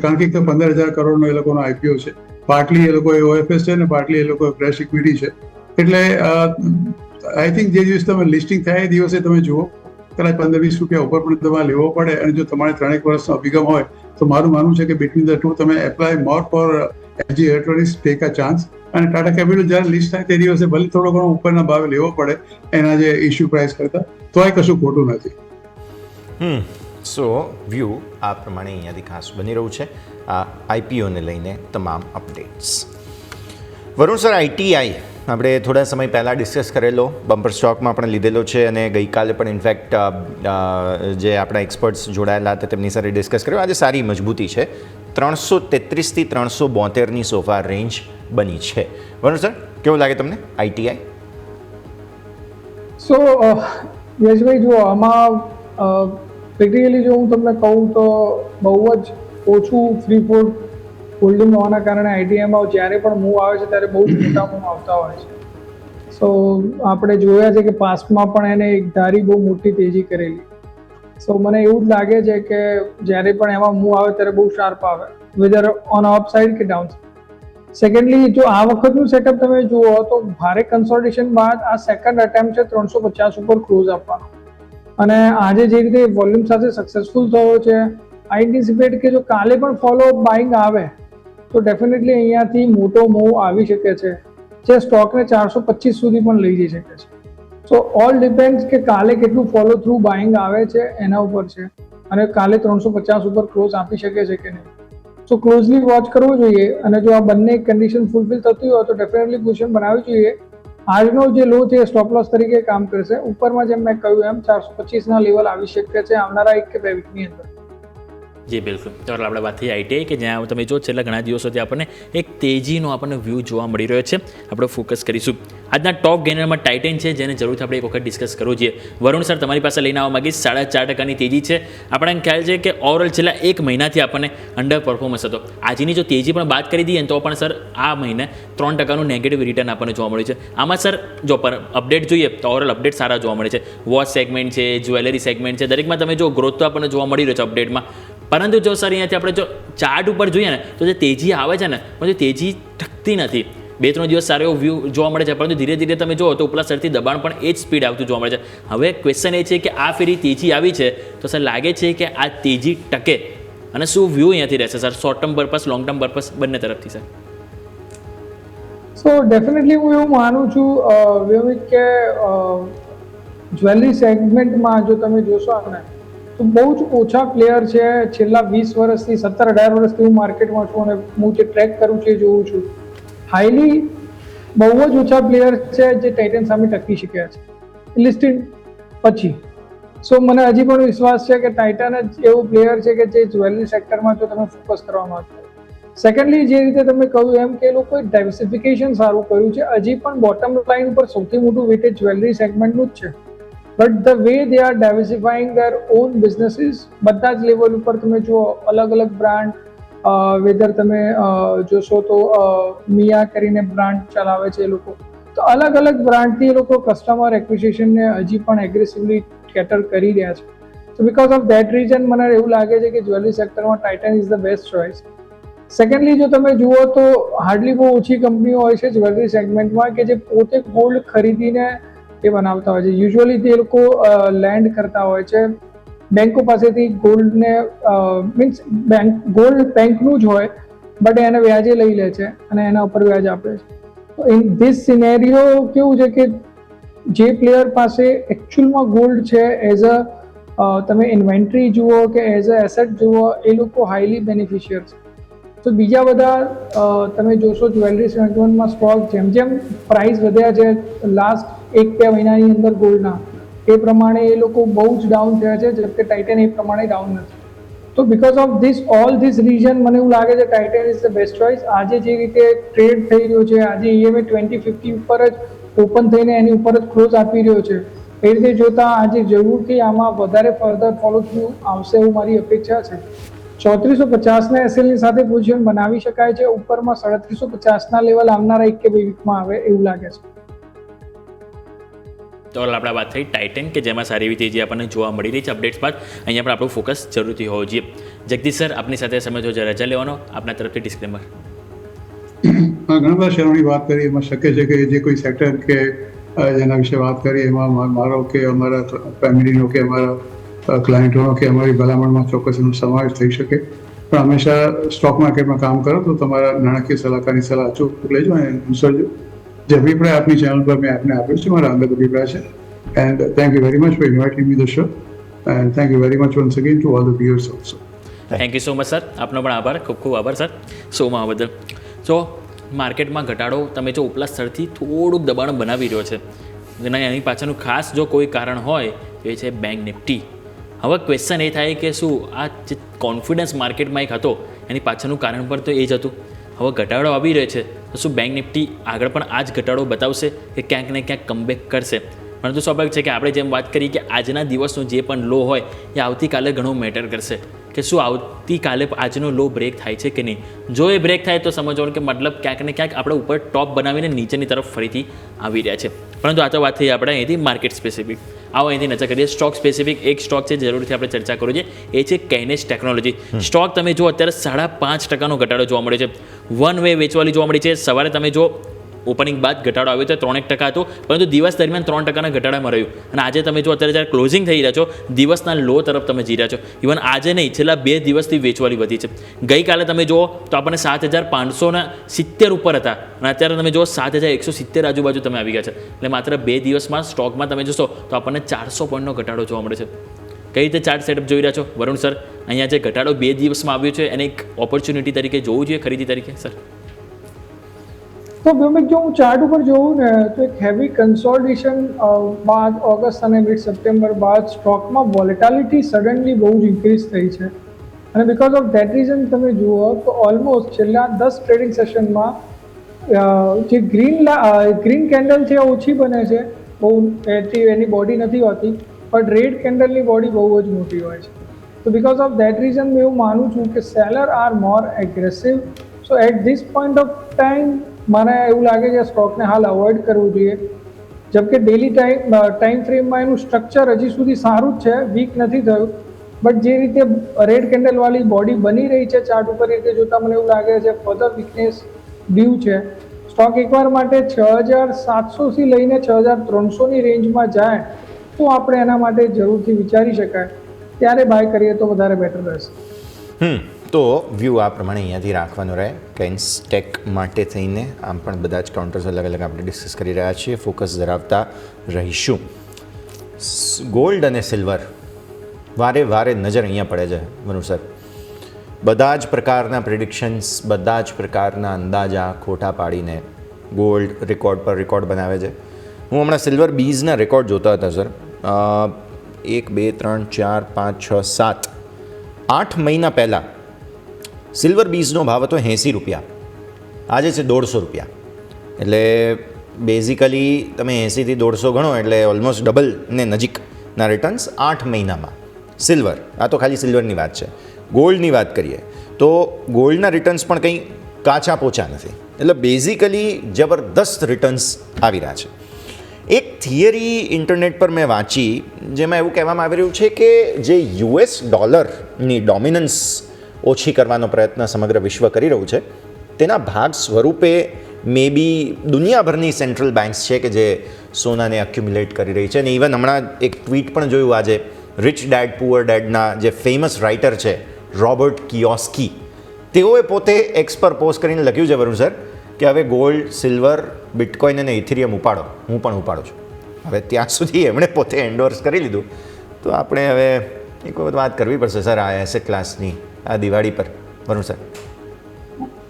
કારણ કે 15,000 કરોડનો એ લોકોનો આઈપીઓ છે, પાર્ટલી એ લોકો ઓએફએસ છે ને પાર્ટલી એ લોકો ફ્રેશ ઇક્વિટી છે. એટલે આઈ થિંક જે દિવસ તમે લિસ્ટિંગ થાય એ દિવસે તમે જુઓ, કદાચ 15-20 રૂપિયા ઉપર પણ તમારે લેવો પડે. અને જો તમારે 3 વર્ષનો અભિગમ હોય તો મારું માનવું છે કે બિટવીન ધ ટુ તમે apply more for LG electronics, take a chance. અને ટાટા કેપિટલ જ્યારે લિસ્ટ થાય તે દિવસે ભલે થોડો ઘણો ઉપરના ભાવે લેવો પડે એના જે ઇસ્યુ પ્રાઇસ કરતા, તો એ કશું ખોટું નથી. સો વ્યૂ આ પ્રમાણે અહીંયાથી ખાસ બની રહ્યું છે આ આઈપીઓને લઈને તમામ અપડેટ્સ. વરુણ સર, આઈટીઆઈ આપણે થોડા સમય પહેલાં ડિસ્કસ કરેલો, બમ્પર સ્ટોકમાં પણ લીધેલો છે અને ગઈકાલે પણ ઇનફેક્ટ જે આપણા એક્સપર્ટ્સ જોડાયેલા હતા તેમની સાથે ડિસ્કસ કર્યો. આજે સારી મજબૂતી છે, 333 થી 372ની સોફા રેન્જ બની છે. વરુણ સર, કેવું લાગે તમને આઈટીઆઈ? સો યશભાઈ, જો આમાં પ્રેક્ટિકલી જો હું તમને કહું તો બહુ જ ઓછું ફ્રી ફ્લોટ હોલ્ડિંગ હોવાના કારણે આઈટીઆઈમાં જ્યારે પણ મૂવ આવે છે ત્યારે બહુ જ મોટા મૂવ આવતા હોય છે. સો આપણે જોયા છે કે પાસ્ટમાં પણ એને એક ધારી બહુ મોટી તેજી કરેલી. સો મને એવું જ લાગે છે કે જ્યારે પણ એમાં મૂવ આવે ત્યારે બહુ શાર્પ આવે, વેધર ઓન અપ સાઇડ કે ડાઉન સાઇડ. સેકન્ડલી, જો આ વખતનું સેટઅપ તમે જુઓ તો ભારે કન્સોલિડેશન બાદ આ સેકન્ડ અટેમ્પ્ટ છે 350 ઉપર ક્લોઝ આપવાનો. અને આજે જે રીતે વોલ્યુમ સાથે સક્સેસફુલ થયો છે, આઈ એન્ટિસિપેટ કે જો કાલે પણ ફોલો બાઇંગ આવે તો ડેફિનેટલી અહીંયાથી મોટો મૂવ આવી શકે છે, જે સ્ટોકને 425 સુધી પણ લઈ જઈ શકે છે. સો ઓલ ડિપેન્ડ્સ કે કાલે કેટલું ફોલો થ્રુ બાઇંગ આવે છે એના ઉપર છે, અને કાલે 350 ઉપર ક્લોઝ આપી શકે છે કે નહીં. સો ક્લોઝલી વોચ કરવું જોઈએ. અને જો આ બંને કન્ડિશન ફૂલફિલ થતી હોય તો ડેફિનેટલી પોઝિશન બનાવવી જોઈએ. આજનો જે લો છે એ સ્ટોપ લોસ તરીકે કામ કરશે. ઉપરમાં જેમ મેં કહ્યું એમ 425ના લેવલ આવી શકે છે આવનારા 1 કે 2 વીકની અંદર. જી બિલકુલ. તો આપણે વાત થઈ આઈટીઆઈ કે જ્યાં તમે જો છેલ્લા ઘણા દિવસોથી આપણને એક તેજીનો આપણને વ્યૂ જોવા મળી રહ્યો છે. આપણે ફોકસ કરીશું આજના ટોપ ગેનરમાં ટાઇટન છે, જેને જરૂરથી આપણે એક વખત ડિસ્કસ કરવું જોઈએ. વરુણ સર, તમારી પાસે લઈને આવવા માંગીશ. 4.5% તેજી છે. આપણને ખ્યાલ છે કે ઓવરઓલ છેલ્લા 1 મહિનાથી આપણને અંડર પરફોર્મન્સ હતો. આજની જો તેજી પણ બાદ કરી દઈએ તો પણ સર આ મહિને 3%નું નેગેટિવ રિટર્ન આપણને જોવા મળ્યું છે. આમાં સર જો અપડેટ જોઈએ તો ઓવરઓલ અપડેટ સારા જોવા મળે છે. વોચ સેગમેન્ટ છે, જ્વેલરી સેગમેન્ટ છે, દરેકમાં તમે જો ગ્રોથ તો આપણને જોવા મળી રહ્યો છે અપડેટમાં. પરંતુ જો સર અહીંયાથી આપણે જો ચાર્ટ ઉપર જોઈએ ને તો જે તેજી આવે છે ને, પણ તેજી ટકતી નથી. 2-3 દિવસ સારો એવો વ્યૂ જોવા મળે છે, પરંતુ ધીરે ધીરે તમે જુઓ તો ઉપલા સરથી દબાણ પણ એ જ સ્પીડ આવતું જોવા મળે છે. હવે ક્વેશ્ચન એ છે કે આ ફેરી તેજી આવી છે તો સર લાગે છે કે આ તેજી ટકે, અને શું વ્યૂ અહીંયાથી રહેશે sir, short term purpose, long term purpose બંને તરફથી સર? સો ડેફિનેટલી હું એવું માનું છું વ્યવમિત કે જ્વેલરી સેગમેન્ટમાં જો તમે જોશો ને તો બહુ જ ઓછા પ્લેયર છે. છેલ્લા 20 વર્ષથી 17-18 વર્ષથી હું માર્કેટમાં છું અને હું જે ટ્રેક કરું છું એ જોઉં છું. હાઈલી બહુ જ ઓછા પ્લેયર છે જે ટાઇટન સામે ટકી શક્યા છે લિસ્ટિંગ પછી. સો મને હજી પણ વિશ્વાસ છે કે ટાઇટન જ એવું પ્લેયર છે કે જે જ્વેલરી સેક્ટરમાં જો તમે ફોકસ કરવા માંગો. સેકન્ડલી, જે રીતે તમે કહ્યું એમ કે એ લોકોએ ડાયવર્સિફિકેશન સારું કર્યું છે. હજી પણ બોટમ લાઇન ઉપર સૌથી મોટું વેટેજ જ્વેલરી સેગમેન્ટનું જ છે. But the way they are diversifying their own businesses, બધા જ લેવલ ઉપર તમે જુઓ અલગ અલગ બ્રાન્ડ, વેધર તમે જોશો તો મિયા કરીને બ્રાન્ડ ચલાવે છે એ લોકો, તો અલગ અલગ બ્રાન્ડથી એ લોકો કસ્ટમર એક્વિઝિશનને હજી પણ એગ્રેસિવલી કેટર કરી રહ્યા છે. તો બિકોઝ ઓફ દેટ રીઝન મને એવું લાગે છે કે જ્વેલરી સેક્ટરમાં Titan is the best choice. Secondly, જો તમે જુઓ તો હાર્ડલી બહુ ઓછી કંપનીઓ હોય છે જ્વેલરી સેગમેન્ટમાં કે જે પોતે ગોલ્ડ ખરીદીને એ બનાવતા હોય છે. યુઝ્યુઅલી તે લોકો લેન્ડ કરતા હોય છે બેંકો પાસેથી ગોલ્ડને, મીન્સ ગોલ્ડ બેંકનું જ હોય બટ એને વ્યાજે લઈ લે છે અને એના ઉપર વ્યાજ આપે છે. તો ઇન ધીસ સિનેરિયો કેવું છે કે જે પ્લેયર પાસે એકચ્યુઅલમાં ગોલ્ડ છે એઝ અ તમે ઇન્વેન્ટરી જુઓ કે એઝ અ એસેટ જુઓ, એ લોકો હાઈલી બેનિફિશિયર છે. તો બીજા બધા તમે જોશો જ્વેલરી સેગમેન્ટમાં સ્ટોક જેમ જેમ પ્રાઇસ વધ્યા છે લાસ્ટ 1-2 મહિનાની અંદર ગોલ્ડના, એ પ્રમાણે એ લોકો બહુ જ ડાઉન થયા છે, જબકે ટાઇટન એ પ્રમાણે ડાઉન નથી. તો because of all this reason મને એવું લાગે છે Titan is the best choice. આજે જે રીતે ટ્રેડ થઈ રહ્યો છે, આજે EMA 2050 ઉપર જ ઓપન થઈને એની ઉપર જ ક્લોઝ આપી રહ્યો છે, એ રીતે જોતાં આજે જરૂરથી આમાં વધારે ફર્ધર ફોલો થ્રુ આવશે એવું મારી અપેક્ષા છે. 3450ના એસએલની સાથે પોઝિશન બનાવી શકાય છે. ઉપરમાં 3750ના લેવલ આવનારા 1 કે 2 વીકમાં આવે એવું લાગે છે. તો આપણે વાત થઈ ટાઇટન કે જેમાં સારી એવી તેજી આપણને જોવા મળી રહી છે અપડેટ્સ બાદ. અહીંયા પણ આપણું ફોકસ જરૂરથી હોવું જોઈએ. જગદીશ સર, આપની સાથે સમય જો રજા લેવાનો, આપના તરફથી ડિસ્ક્લેમર. ઘણા બધા શેરોની વાત કરી, એમાં શક્ય છે કે જે કોઈ સેક્ટર કે જેના વિશે વાત કરીએ એમાં મારો કે અમારા ફેમિલીનો કે અમારા ક્લાયન્ટોનો કે અમારી ભલામણમાં ચોક્કસ એનો સમાવેશ થઈ શકે. પણ હંમેશા સ્ટોક માર્કેટમાં કામ કરો તો તમારા નાણાકીય સલાહકારની સલાહ અચૂક લેજો અને અનુસરજો. જે અભિપ્રાય આપની ચેનલ પર મેં આપને આપ્યો છે મારા અંગત અભિપ્રાય છે. And thank you very much for inviting me the show and thank you very much once again to all the viewers also. Thank you so much sir, આપનો પણ આભાર, ખૂબ ખૂબ આભાર સર શોમાં આવવા બદલ. સો માર્કેટમાં ઘટાડો તમે જો ઉપલા સ્તરથી થોડુંક દબાણ બનાવી રહ્યો છે અને એની પાછળનું ખાસ જો કોઈ કારણ હોય તો એ છે બેંક નિફ્ટી. હવે ક્વેશ્ચન એ થાય કે શું આ જે કોન્ફિડન્સ માર્કેટમાં એક હતો એની પાછળનું કારણ પણ તો એ જ હતું. હવે ઘટાડો આવી રહ્યો છે તો શું બેંક નિફ્ટી આગળ પણ આ જ ઘટાડો બતાવશે કે ક્યાંક ને ક્યાંક કમબેક કરશે? પરંતુ સ્વાભાવિક છે કે આપણે જેમ વાત કરી કે આજના દિવસનો જે પણ લો હોય એ આવતીકાલે ઘણું મેટર કરશે કે શું આવતીકાલે આજનો લો બ્રેક થાય છે કે નહીં. જો એ બ્રેક થાય તો સમજવાનું કે મતલબ ક્યાંક ને ક્યાંક આપણે ઉપર ટોપ બનાવીને નીચેની તરફ ફરીથી આવી રહ્યા છે. પરંતુ આ તો વાત થઈ આપણે અહીંથી માર્કેટ સ્પેસિફિક. આવો અહીંથી નજર કરીએ સ્ટોક સ્પેસિફિક. એક સ્ટોક છે જરૂરથી આપણે ચર્ચા કરવી છે, એ છે કૈનેસ ટેકનોલોજી. સ્ટોક તમે જો અત્યારે 5.5% ઘટાડો જોવા મળ્યો છે. વન વે વેચવાલી જોવા મળી છે. સવારે તમે જો ઓપનિંગ બાદ ઘટાડો આવ્યો તો 3% હતો, પરંતુ દિવસ દરમિયાન 3%ના ઘટાડામાં રહ્યું. અને આજે તમે જો અત્યારે જ્યારે ક્લોઝિંગ થઈ રહ્યા છો દિવસના લો તરફ તમે જઈ રહ્યા છો. ઇવન આજે નહીં, છેલ્લા 2 દિવસથી વેચવાલી વધી છે. ગઈકાલે તમે જુઓ તો આપણને 7,570 ઉપર હતા અને અત્યારે તમે જુઓ 7,170 આજુબાજુ તમે આવી ગયા છે. એટલે માત્ર 2 દિવસમાં સ્ટોકમાં તમે જોશો તો આપણને 400 પોઈન્ટનો ઘટાડો જોવા મળે છે. કઈ રીતે ચાર્ટ સેટઅપ જોઈ રહ્યા છો વરુણ સર? અહીંયા જે ઘટાડો 2 દિવસમાં આવ્યો છે એને એક ઓપોર્ચ્યુનિટી તરીકે જોવું જોઈએ, ખરીદી તરીકે સર? તો વ્યોમિક, જો હું ચાર્ટ ઉપર જોઉં ને તો એક હેવી કન્સોલિડેશન બાદ ઓગસ્ટ અને મિડ સપ્ટેમ્બર બાદ સ્ટોકમાં વોલેટાલિટી સડનલી બહુ જ ઇન્ક્રીઝ થઈ છે. અને બિકોઝ ઓફ ધેટ રીઝન તમે જુઓ તો ઓલમોસ્ટ છેલ્લા 10 ટ્રેડિંગ સેશનમાં જે ગ્રીન કેન્ડલ છે ઓછી બને છે, બહુ એની બોડી નથી હોતી, પણ રેડ કેન્ડલની બોડી બહુ જ મોટી હોય છે. તો બિકોઝ ઓફ ધેટ રીઝન મેં એવું માનું છું કે seller are more aggressive. So at this point of time મને એવું લાગે છે સ્ટોકને હાલ અવોઇડ કરવું જોઈએ. જબકે ડેલી ટાઈમ ફ્રેમમાં એનું સ્ટ્રક્ચર હજી સુધી સારું જ છે, વીક નથી થયું. બટ જે રીતે રેડ કેન્ડલવાળી બોડી બની રહી છે ચાર્ટ ઉપર, રીતે જોતાં મને એવું લાગે છે ફર્ધર વીકનેસ ડ્યુ છે. સ્ટોક એકવાર માટે 6,700થી લઈને 6,300ની રેન્જમાં જાય તો આપણે એના માટે જરૂરથી વિચારી શકાય, ત્યારે બાય કરીએ તો વધારે બેટર રહેશે. તો વ્યૂ આ પ્રમાણે અહીંયાથી રાખવાનું રહે. કૈન્સ ટેક માટે થઈને આમ પણ બધા જ કાઉન્ટર્સ અલગ અલગ આપણે ડિસ્કસ કરી રહ્યા છીએ, ફોકસ ધરાવતા રહીશું. ગોલ્ડ અને સિલ્વર વારે વારે નજર અહીંયા પડે છે મનુ સર. બધા જ પ્રકારના પ્રિડિક્શન્સ, બધા જ પ્રકારના અંદાજા ખોટા પાડીને ગોલ્ડ રેકોર્ડ પર રેકોર્ડ બનાવે છે. હું હમણાં સિલ્વર બીઝના રેકોર્ડ જોતા હતા સર. 1 2 3 4 5 6 7 8 મહિના પહેલાં સિલ્વર બીઝનો ભાવ હતો 80 રૂપિયા, આજે છે 150 રૂપિયા. એટલે બેઝિકલી તમે 80થી 150 ગણો એટલે ઓલમોસ્ટ ડબલને નજીકના રિટર્ન્સ 8 મહિનામાં. સિલ્વર, આ તો ખાલી સિલ્વરની વાત છે. ગોલ્ડની વાત કરીએ તો ગોલ્ડના રિટર્ન્સ પણ કંઈ કાચા પોચા નથી. એટલે બેઝિકલી જબરદસ્ત રિટર્ન્સ આવી રહ્યા છે. એક થિયરી ઇન્ટરનેટ પર મેં વાંચી જેમાં એવું કહેવામાં આવી રહ્યું છે કે જે US ડોલરની ડોમિનન્સ ઓછી કરવાનો પ્રયત્ન સમગ્ર વિશ્વ કરી રહ્યું છે તેના ભાગ સ્વરૂપે મે બી દુનિયાભરની સેન્ટ્રલ બેન્ક્સ છે કે જે સોનાને અક્યુમ્યુલેટ કરી રહી છે. અને ઇવન હમણાં એક ટ્વીટ પણ જોયું આજે, રિચ ડેડ પુઅર ડેડના જે ફેમસ રાઇટર છે રોબર્ટ કિયોસ્કી, તેઓએ પોતે એક્સ પર પોસ્ટ કરીને લખ્યું છે વરુણ સર કે હવે ગોલ્ડ, સિલ્વર, બિટકોઇન અને ઇથેરિયમ ઉપાડો, હું પણ ઉપાડું છું. હવે ત્યાં સુધી એમણે પોતે એન્ડોર્સ કરી લીધું તો આપણે હવે એક વખત વાત કરવી પડશે સર આ એસેટ ક્લાસની આ દિવાળી પર વરુણ સર.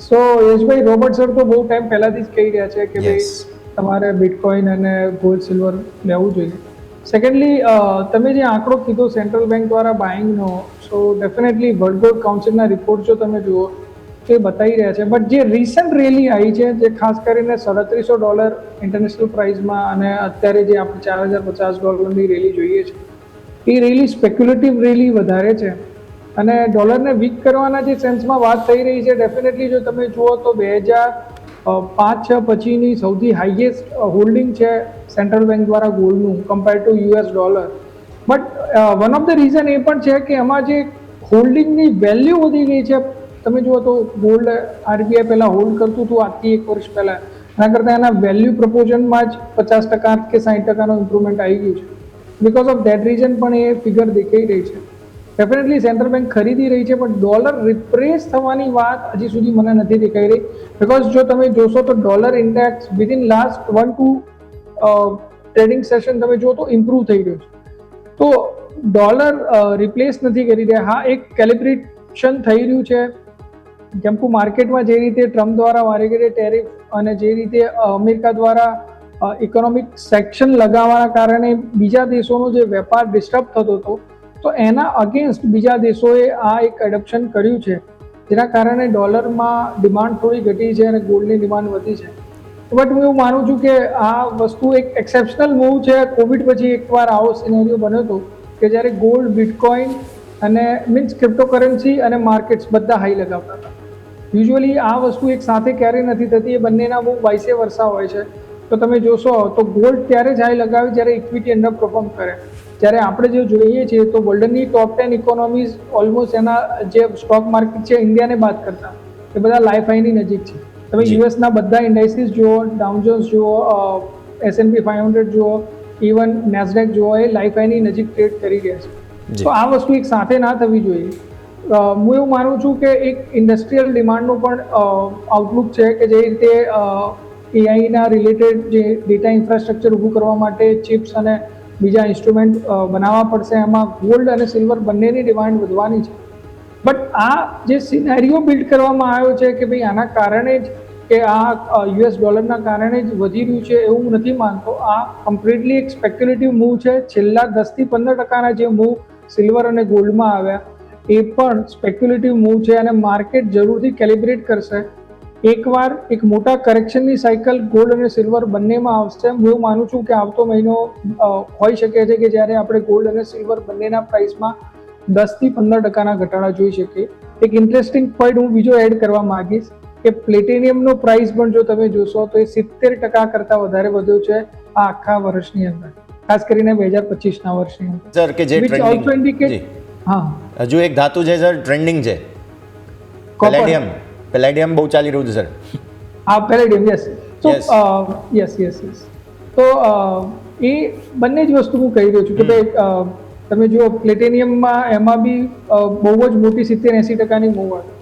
સો યશભાઈ, રોબર્ટ સર તો બહુ ટાઈમ પહેલાથી જ કહી રહ્યા છે કે ભાઈ તમારે બિટકોઇન અને ગોલ્ડ સિલ્વર લેવું જોઈએ. સેકન્ડલી, તમે જે આંકડો કીધો સેન્ટ્રલ બેંક દ્વારા બાઇંગનો, સો ડેફિનેટલી વર્લ્ડ ગોલ્ડ કાઉન્સિલના રિપોર્ટ જો તમે જુઓ, તો એ બતાવી રહ્યા છે. બટ જે રિસન્ટ રેલી આવી છે, જે ખાસ કરીને $3700 ઇન્ટરનેશનલ પ્રાઇસમાં અને અત્યારે જે આપણે $4050ની રેલી જોઈએ છે, એ રેલી સ્પેક્યુલેટિવ રેલી વધારે છે. અને ડોલરને વીક કરવાના જે સેન્સમાં વાત થઈ રહી છે, ડેફિનેટલી જો તમે જુઓ તો 2005-6 પછીની સૌથી હાઈએસ્ટ હોલ્ડિંગ છે સેન્ટ્રલ બેંક દ્વારા ગોલ્ડનું compare to US dollar. But one of the reason એ પણ છે કે એમાં જે હોલ્ડિંગની વેલ્યુ વધી ગઈ છે. તમે જુઓ તો ગોલ્ડ RBI પહેલાં હોલ્ડ કરતું હતું આજથી 1 વર્ષ પહેલાં, એના કરતાં એના વેલ્યુ પ્રપોઝનમાં જ 50% કે 60% ઇમ્પ્રુવમેન્ટ આવી ગયું છે. બિકોઝ ઓફ દેટ રીઝન પણ એ ફિગર દેખાઈ રહી છે. ડેફિનેટલી સેન્ટ્રલ બેંક ખરીદી રહી છે, પણ ડોલર રિપ્રેસ થવાની વાત હજી સુધી મને નથી દેખાઈ રહી. બિકોઝ જો તમે જોશો તો dollar index within last 1-2 trading session તમે જુઓ તો ઇમ્પ્રૂવ થઈ રહ્યું છે. તો ડોલર રિપ્લેસ નથી કરી રહ્યા. હા, એક કેલિબ્રેશન થઈ રહ્યું છે. જેમ કે માર્કેટમાં જે રીતે ટ્રમ્પ દ્વારા વારે ઘડીએ ટેરિફ અને જે રીતે અમેરિકા દ્વારા ઇકોનોમિક સેક્શન લગાવવાના કારણે બીજા દેશોનો જે વેપાર ડિસ્ટર્બ થતો હતો, તો એના અગેન્સ્ટ બીજા દેશોએ આ એક એડપ્શન કર્યું છે, જેના કારણે ડોલરમાં ડિમાન્ડ થોડી ઘટી છે અને ગોલ્ડની ડિમાન્ડ વધી છે. બટ હું એવું માનું છું કે આ વસ્તુ એક એક્સેપ્શનલ મૂવ છે. કોવિડ પછી એકવાર આવો સિનેરિયો બન્યો હતો કે જ્યારે ગોલ્ડ, બિટકોઇન અને મીન્સ ક્રિપ્ટોકરન્સી અને માર્કેટ્સ બધા હાઈ લગાવતા હતા. યુઝ્યુઅલી આ વસ્તુ એક સાથે ક્યારેય નથી થતી, એ બંનેના મૂવ વાઇસે વર્ષા હોય છે. તો તમે જોશો તો ગોલ્ડ ત્યારે જ હાઈ લગાવે જ્યારે ઇક્વિટી અંડર પરફોર્મ કરે. જ્યારે આપણે જે જોઈએ છીએ તો વર્લ્ડની ટોપ 10 ઇકોનોમીઝ ઓલમોસ્ટ એના જે સ્ટોક માર્કેટ છે ઇન્ડિયાને બાદ કરતા એ બધા લાઈફ હાઈની નજીક છે. તમે યુએસના બધા ઇન્ડાઇસીસ જુઓ, ડાઉ જોન્સ જુઓ, S&P 500 જુઓ, ઇવન નેસ્ડેક જુઓ, એ લાઈફ હાઈની નજીક ટ્રેડ કરી રહ્યા છે. તો આ વસ્તુ એક સાથે ના થવી જોઈએ. હું એવું માનું છું કે એક ઇન્ડસ્ટ્રીયલ ડિમાન્ડનું પણ આઉટલુક છે કે જે રીતે AIના રિલેટેડ જે ડેટા ઇન્ફ્રાસ્ટ્રક્ચર ઊભું કરવા માટે ચિપ્સ અને બીજા ઇન્સ્ટ્રુમેન્ટ બનાવવા પડશે. એમાં ગોલ્ડ અને સિલ્વર બંનેની ડિમાન્ડ વધવાની છે. બટ આ જે સિનેરિયો બિલ્ડ કરવામાં આવ્યો છે કે ભાઈ આના કારણે જ કે આ US ડોલરના કારણે જ વધી રહ્યું છે, એવું હું નથી માનતો. આ કમ્પ્લીટલી એક સ્પેક્યુલેટિવ મૂવ છે. છેલ્લા 10 થી 15% જે મૂવ સિલ્વર અને ગોલ્ડમાં આવ્યા એ પણ સ્પેક્યુલેટિવ મૂવ છે અને માર્કેટ જરૂરથી કેલિબ્રેટ કરશે. એકવાર એક મોટા કરેક્શનની સાયકલ ગોલ્ડ અને સિલ્વર બંનેમાં આવશે. હું એવું માનું છું કે આવતો મહિનો હોઈ શકે છે કે જ્યારે આપણે ગોલ્ડ અને સિલ્વર બંનેના પ્રાઇસમાં 10 થી 15% ઘટાડા જોઈ શકીએ. એક ઇન્ટરેસ્ટિંગ પોઈન્ટ હું બીજો એડ કરવા માંગીશ કે પ્લેટિનિયમનો પ્રાઇસ પણ જો તમે જોશો તો એ 70% કરતાં વધારે વધ્યો છે આ આખા વર્ષની અંદર, ખાસ કરીને 2025ના વર્ષની અંદર. સર કે જે ટ્રેન્ડિંગ, હા, હજુ એક ધાતુ છે સર ટ્રેન્ડિંગ છે, પેલેડિયમ બહુ ચાલી રહ્યું છે સર. હા, પેલેડિયમ, યસ. તો યસ. તો એ બંને જ વસ્તુ હું કહી રહ્યો છું કે ભાઈ તમે જુઓ પ્લેટિનિયમમાં એમાં બી બહુ જ મોટી 70-80%ની મૂવ હતી.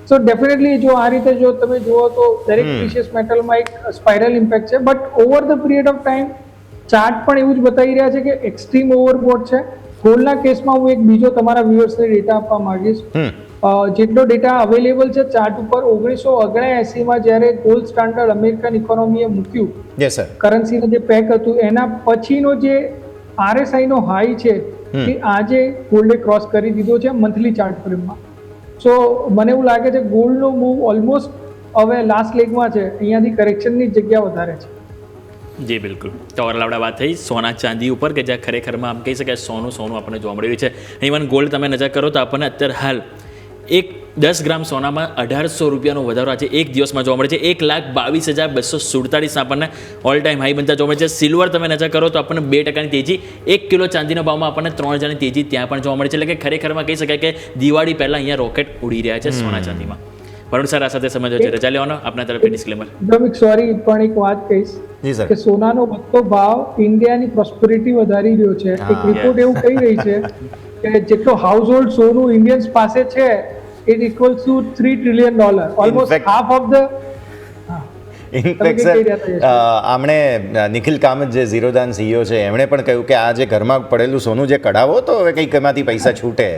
સો ડેફિનેટલી જો આ રીતે જો તમે જુઓ તો દરેક પ્રીશિયસ મેટલમાં એક સ્પાઇરલ ઇમ્પેક્ટ છે. But over the period of time chart પણ એવું જ બતાવી રહ્યા છે કે એક્સ્ટ્રીમ ઓવરબોટ છે. ગોલ્ડના કેસમાં હું એક બીજો તમારા વ્યુઅર્સને ડેટા આપવા માંગીશ. જેટલો ડેટા અવેલેબલ છે ચાર્ટ ઉપર, 1979માં જ્યારે ગોલ્ડ સ્ટાન્ડર્ડ અમેરિકન ઇકોનોમીએ મૂક્યું, કરન્સીનું જે પેક હતું, એના પછીનો જે RSI નો હાઈ છે એ આજે ગોલ્ડે ક્રોસ કરી દીધો છે મંથલી ચાર્ટ ફ્રેમમાં. સો મને એવું લાગે છે ગોલ્ડનો મૂવ ઓલમોસ્ટ હવે લાસ્ટ લેગમાં છે, અહીંયાથી કરેક્શનની જગ્યા વધારે છે. જી બિલકુલ. તો ઓવરઓલ આપણે વાત થઈ સોના ચાંદી ઉપર કે જ્યાં ખરેખરમાં આમ કહી શકાય સોનું આપણને જોવા મળી રહ્યું છે. ઇવન ગોલ્ડ તમે નજર કરો તો આપણને અત્યારે હાલ એક 10 ગ્રામ સોનામાં 1800 રૂપિયાનો વધારો આજે એક દિવસમાં જોવા મળે છે. 1,22,247 આપણને ઓલ ટાઈમ હાઈ બનતા જોવા મળે છે. સિલ્વર તમે નજર કરો તો આપણને 2%ની તેજી, 1 કિલો ચાંદીના ભાવમાં આપણને 3,000ની તેજી ત્યાં પણ જોવા મળે છે. એટલે કે ખરેખરમાં કહી શકાય કે દિવાળી પહેલાં અહીંયા રોકેટ ઉડી રહ્યા છે સોના ચાંદીમાં. વરુણ સર આ સાથે સમજો છે, રજા લેવાનો આપના તરફથી ડિસ્ક્લેમર. સોરી, પણ એક વાત કહીશ કે સોનાનો વધતો ભાવ ઇન્ડિયાની પ્રોસ્પેરિટી વધારી રહ્યો છે. એક રિપોર્ટ એવું કહી રહી છે કે જેટલો હાઉસ હોલ્ડ સોનું ઇન્ડિયન્સ પાસે છે it equals to $3 trillion, almost half of the. In fact sir આમણે નિખિલ કામત જે ઝીરોદાન CEO છે એમણે પણ કહ્યું કે આ જે ઘરમાં પડેલું સોનું જે કઢાવો તો હવે કંઈક એમાંથી પૈસા છૂટે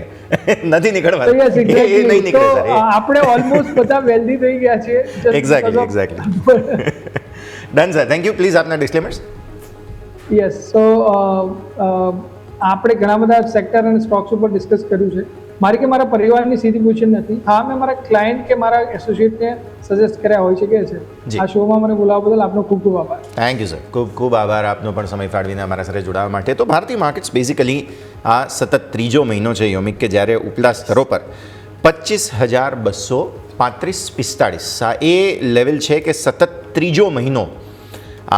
નથી નીકળવા, એ નહીં નીકળે સર. આપણે ઓલમોસ્ટ બધા વેલ્ધી થઈ ગયા છે. Exactly. Done sir, thank you. Please આપના ડિસ્ક્લેમર્સ. યસ. સો આપણે ઘણા બધા સેક્ટર અને સ્ટોક્સ ઉપર ડિસ્કસ કર્યું છે. મારી કે મારા પરિવારની સીધી પૂછીને નથી. હા, મેં મારા ક્લાયન્ટ કે મારા એસોસિએટને સજેસ્ટ કર્યા હોય છે કે છે. જી. આ શોમાં મને બોલાવવા બદલ આપનો ખૂબ ખૂબ આભાર. થેન્ક યુ સર, ખૂબ ખૂબ આભાર આપનો પણ સમય ફાળવીને અમારા સાથે જોડાવા માટે. તો ભારતીય માર્કેટ્સ બેઝિકલી આ સતત ત્રીજો મહિનો છે યોમિક કે જ્યારે ઉપલા સ્તરો પર 25,235-45 આ એ લેવલ છે કે સતત ત્રીજો મહિનો,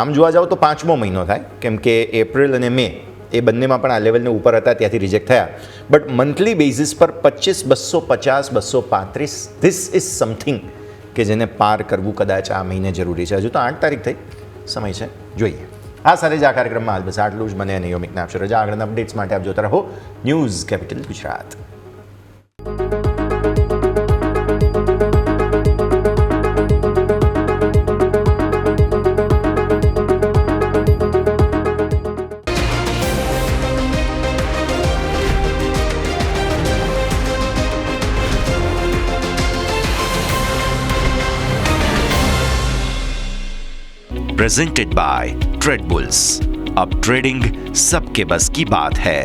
આમ જોવા જાવ તો પાંચમો મહિનો થાય, કેમ કે એપ્રિલ અને મે એ બંનેમાં પણ આ લેવલને ઉપર હતા, ત્યાંથી રિજેક્ટ થયા. બટ મંથલી બેઝિસ પર 25,250-235 ધીસ ઇઝ સમથિંગ કે જેને પાર કરવું કદાચ આ મહિને જરૂરી છે. હજુ તો 8 તારીખ થઈ, સમય છે, જોઈએ. આ સાથે જ આ કાર્યક્રમમાં હાલ બસ આટલું જ. મને અને યોમિકને આપશો રજા. આગળના અપડેટ્સ માટે આપ જોતા રહો news capital Gujarat. Presented by trade bulls. अब ट्रेडिंग सबके बस की बात है।